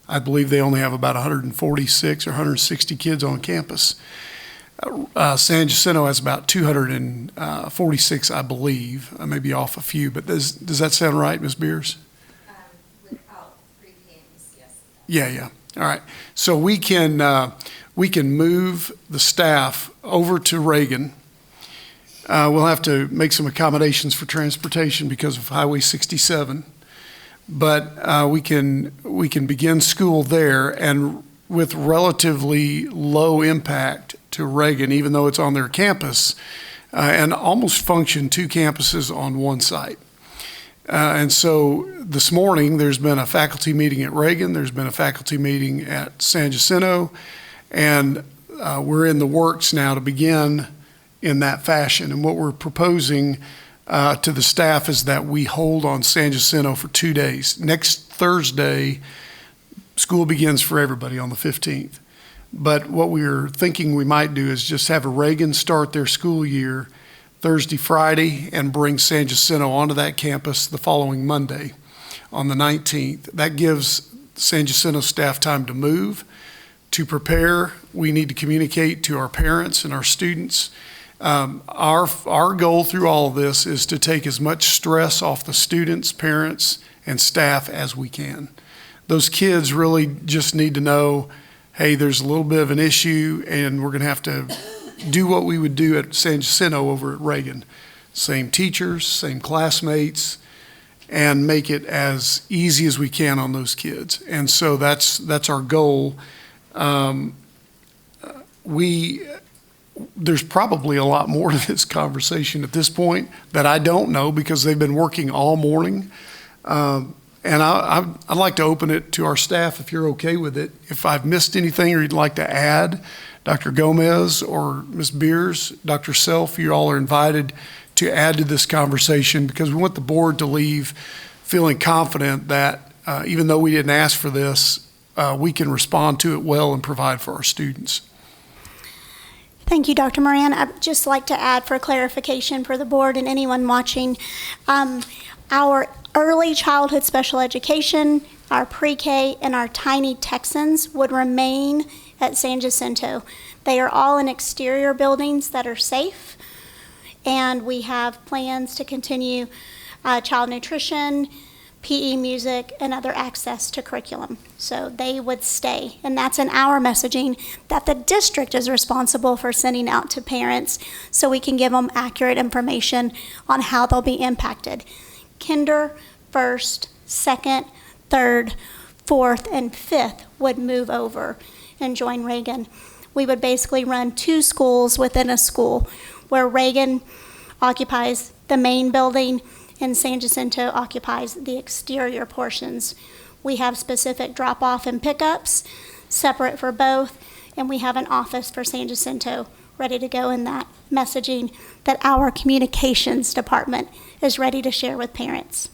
I believe they only have about 146 or 160 kids on campus. San Jacinto has about 246, I believe. I may be off a few, but does that sound right, Ms. Beers? Without pre-Ks, yes. Yeah. All right. So we can move the staff over to Reagan. We'll have to make some accommodations for transportation because of Highway 67, but we can begin school there, and with relatively low impact to Reagan, even though it's on their campus, and almost function two campuses on one site. And so this morning, there's been a faculty meeting at Reagan, there's been a faculty meeting at San Jacinto, and we're in the works now to begin in that fashion. And what we're proposing to the staff is that we hold on San Jacinto for 2 days. Next Thursday, school begins for everybody on the 15th. But what we're thinking we might do is just have a Reagan start their school year Thursday, Friday, and bring San Jacinto onto that campus the following Monday on the 19th. That gives San Jacinto staff time to move, to prepare. We need to communicate to our parents and our students Our goal through all of this is to take as much stress off the students, parents, and staff as we can. Those kids really just need to know, hey, there's a little bit of an issue, and we're going to have to do what we would do at San Jacinto over at Reagan. Same teachers, same classmates, and make it as easy as we can on those kids. And so that's our goal. There's probably a lot more to this conversation at this point that I don't know because they've been working all morning. And I'd like to open it to our staff if you're okay with it. If I've missed anything or you'd like to add, Dr. Gomez or Ms. Beers, Dr. Self, you all are invited to add to this conversation because we want the board to leave feeling confident that even though we didn't ask for this, we can respond to it well and provide for our students. Thank you, Dr. Moran. I'd just like to add for clarification for the board and anyone watching, our early childhood special education, our pre-K, and our tiny Texans would remain at San Jacinto. They are all in exterior buildings that are safe, and we have plans to continue child nutrition, PE, music, and other access to curriculum. So they would stay, and that's in our messaging that the district is responsible for sending out to parents so we can give them accurate information on how they'll be impacted. Kinder, first, second, third, fourth, and fifth would move over and join Reagan. We would basically run two schools within a school where Reagan occupies the main building and San Jacinto occupies the exterior portions. We have specific drop-off and pickups, separate for both, and we have an office for San Jacinto ready to go in that messaging that our communications department is ready to share with parents.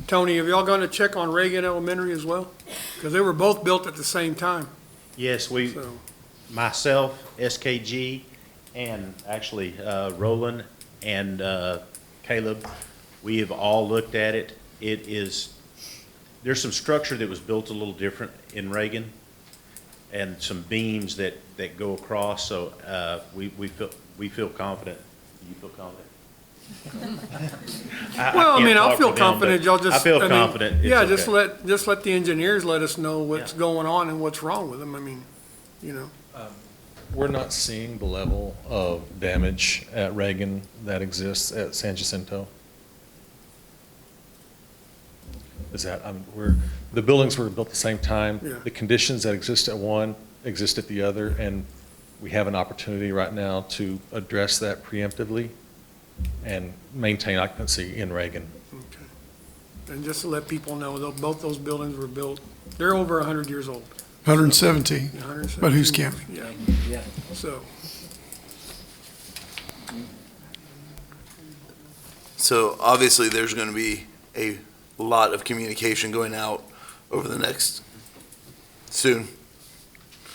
Tony, have y'all gone to check on Reagan Elementary as well? Because they were both built at the same time. Yes, So, myself, SKG, and actually Roland and Caleb, we have all looked at it. There's some structure that was built a little different in Reagan and some beams that go across, so we feel confident. You feel confident? well, I mean, I'll feel confident. Y'all just, I feel confident. Yeah, It's okay. just let the engineers let us know what's going on and what's wrong with them. I mean, you know. We're not seeing the level of damage at Reagan that exists at San Jacinto. Is that, the buildings were built at the same time. Yeah. The conditions that exist at one exist at the other, and we have an opportunity right now to address that preemptively and maintain occupancy in Reagan. Okay. And just to let people know, both those buildings were built, they're over 100 years old. 117, 117. but who's counting? Yeah. So, So obviously, there's going to be a lot of communication going out over the next soon.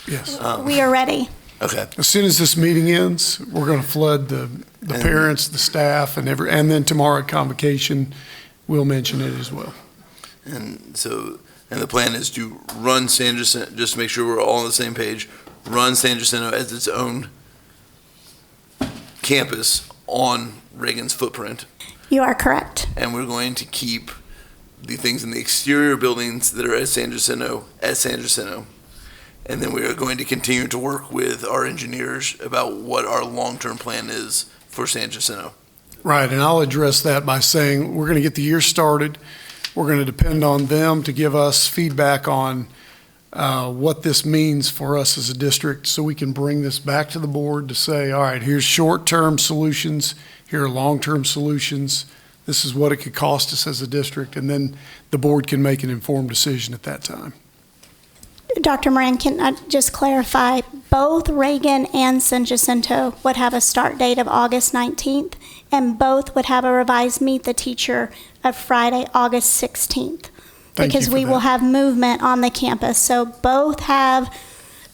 Yes. We are ready. Okay. As soon as this meeting ends, we're going to flood the parents, the staff, and then tomorrow at convocation, we'll mention it as well. And so, and the plan is to run San Jacinto, just to make sure we're all on the same page, run San Jacinto as its own campus on Reagan's footprint. You are correct. And we're going to keep the things in the exterior buildings that are at San Jacinto. And then we are going to continue to work with our engineers about what our long-term plan is for San Jacinto. Right, and I'll address that by saying we're going to get the year started. We're going to depend on them to give us feedback on what this means for us as a district so we can bring this back to the board to say, all right, here's short-term solutions, here are long-term solutions, this is what it could cost us as a district, and then the board can make an informed decision at that time. Dr. Moran, can I just clarify, both Reagan and San Jacinto would have a start date of August 19th, and both would have a revised Meet the Teacher of Friday, August 16th. Because we will have movement on the campus. So both have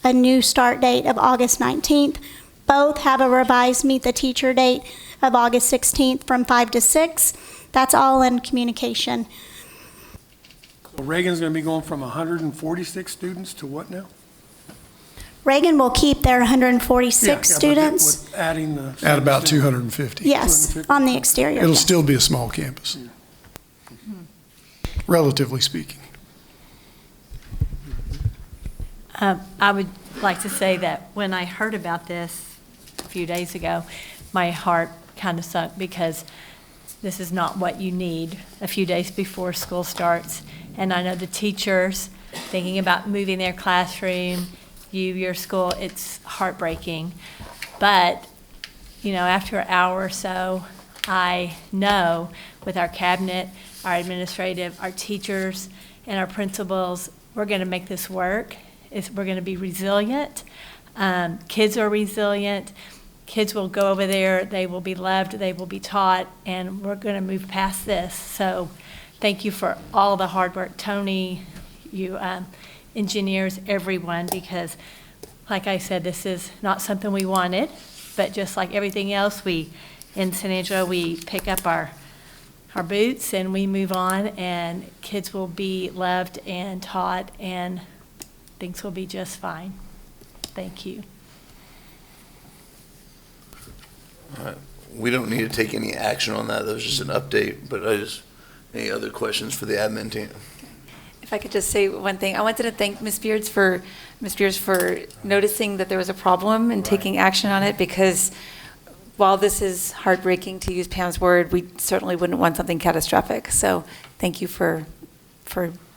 a new start date of August 19th. Both have a revised Meet the Teacher date of August 16th from 5 to 6. That's all in communication. So Reagan's gonna be going from 146 students to what now? Reagan will keep their Yeah, 146 yeah, but students. with adding the. At about 250. Yes, 250. on the exterior. It'll yes. still be a small campus, relatively speaking. I would like to say that when I heard about this a few days ago, my heart kind of sunk because this is not what you need a few days before school starts. And I know the teachers thinking about moving their classroom, your school, it's heartbreaking. But, after an hour or so, I know with our cabinet, our administrative, our teachers, and our principals, we're going to make this work. We're going to be resilient. Kids are resilient. Kids will go over there. They will be loved. They will be taught. And we're going to move past this. So thank you for all the hard work, Tony, you engineers, everyone, because like I said, this is not something we wanted. But just like everything else, in San Angelo, we pick up our boots and we move on. And kids will be loved and taught and things will be just fine. Thank you. All right. We don't need to take any action on that. That was just an update, but any other questions for the admin team? If I could just say one thing, I wanted to thank Ms. Beards for noticing that there was a problem and taking action on it, because while this is heartbreaking, to use Pam's word, we certainly wouldn't want something catastrophic. So thank you for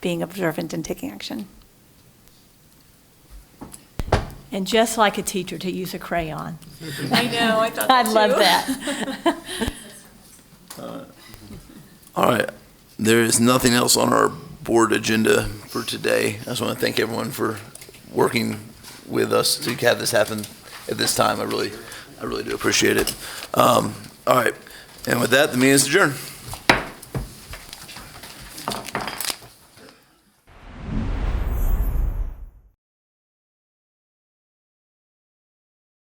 being observant and taking action. And just like a teacher, to use a crayon. I know, I thought I that love too. that. All right. There is nothing else on our board agenda for today. I just want to thank everyone for working with us to have this happen at this time. I really do appreciate it. All right. And with that, the meeting is adjourned.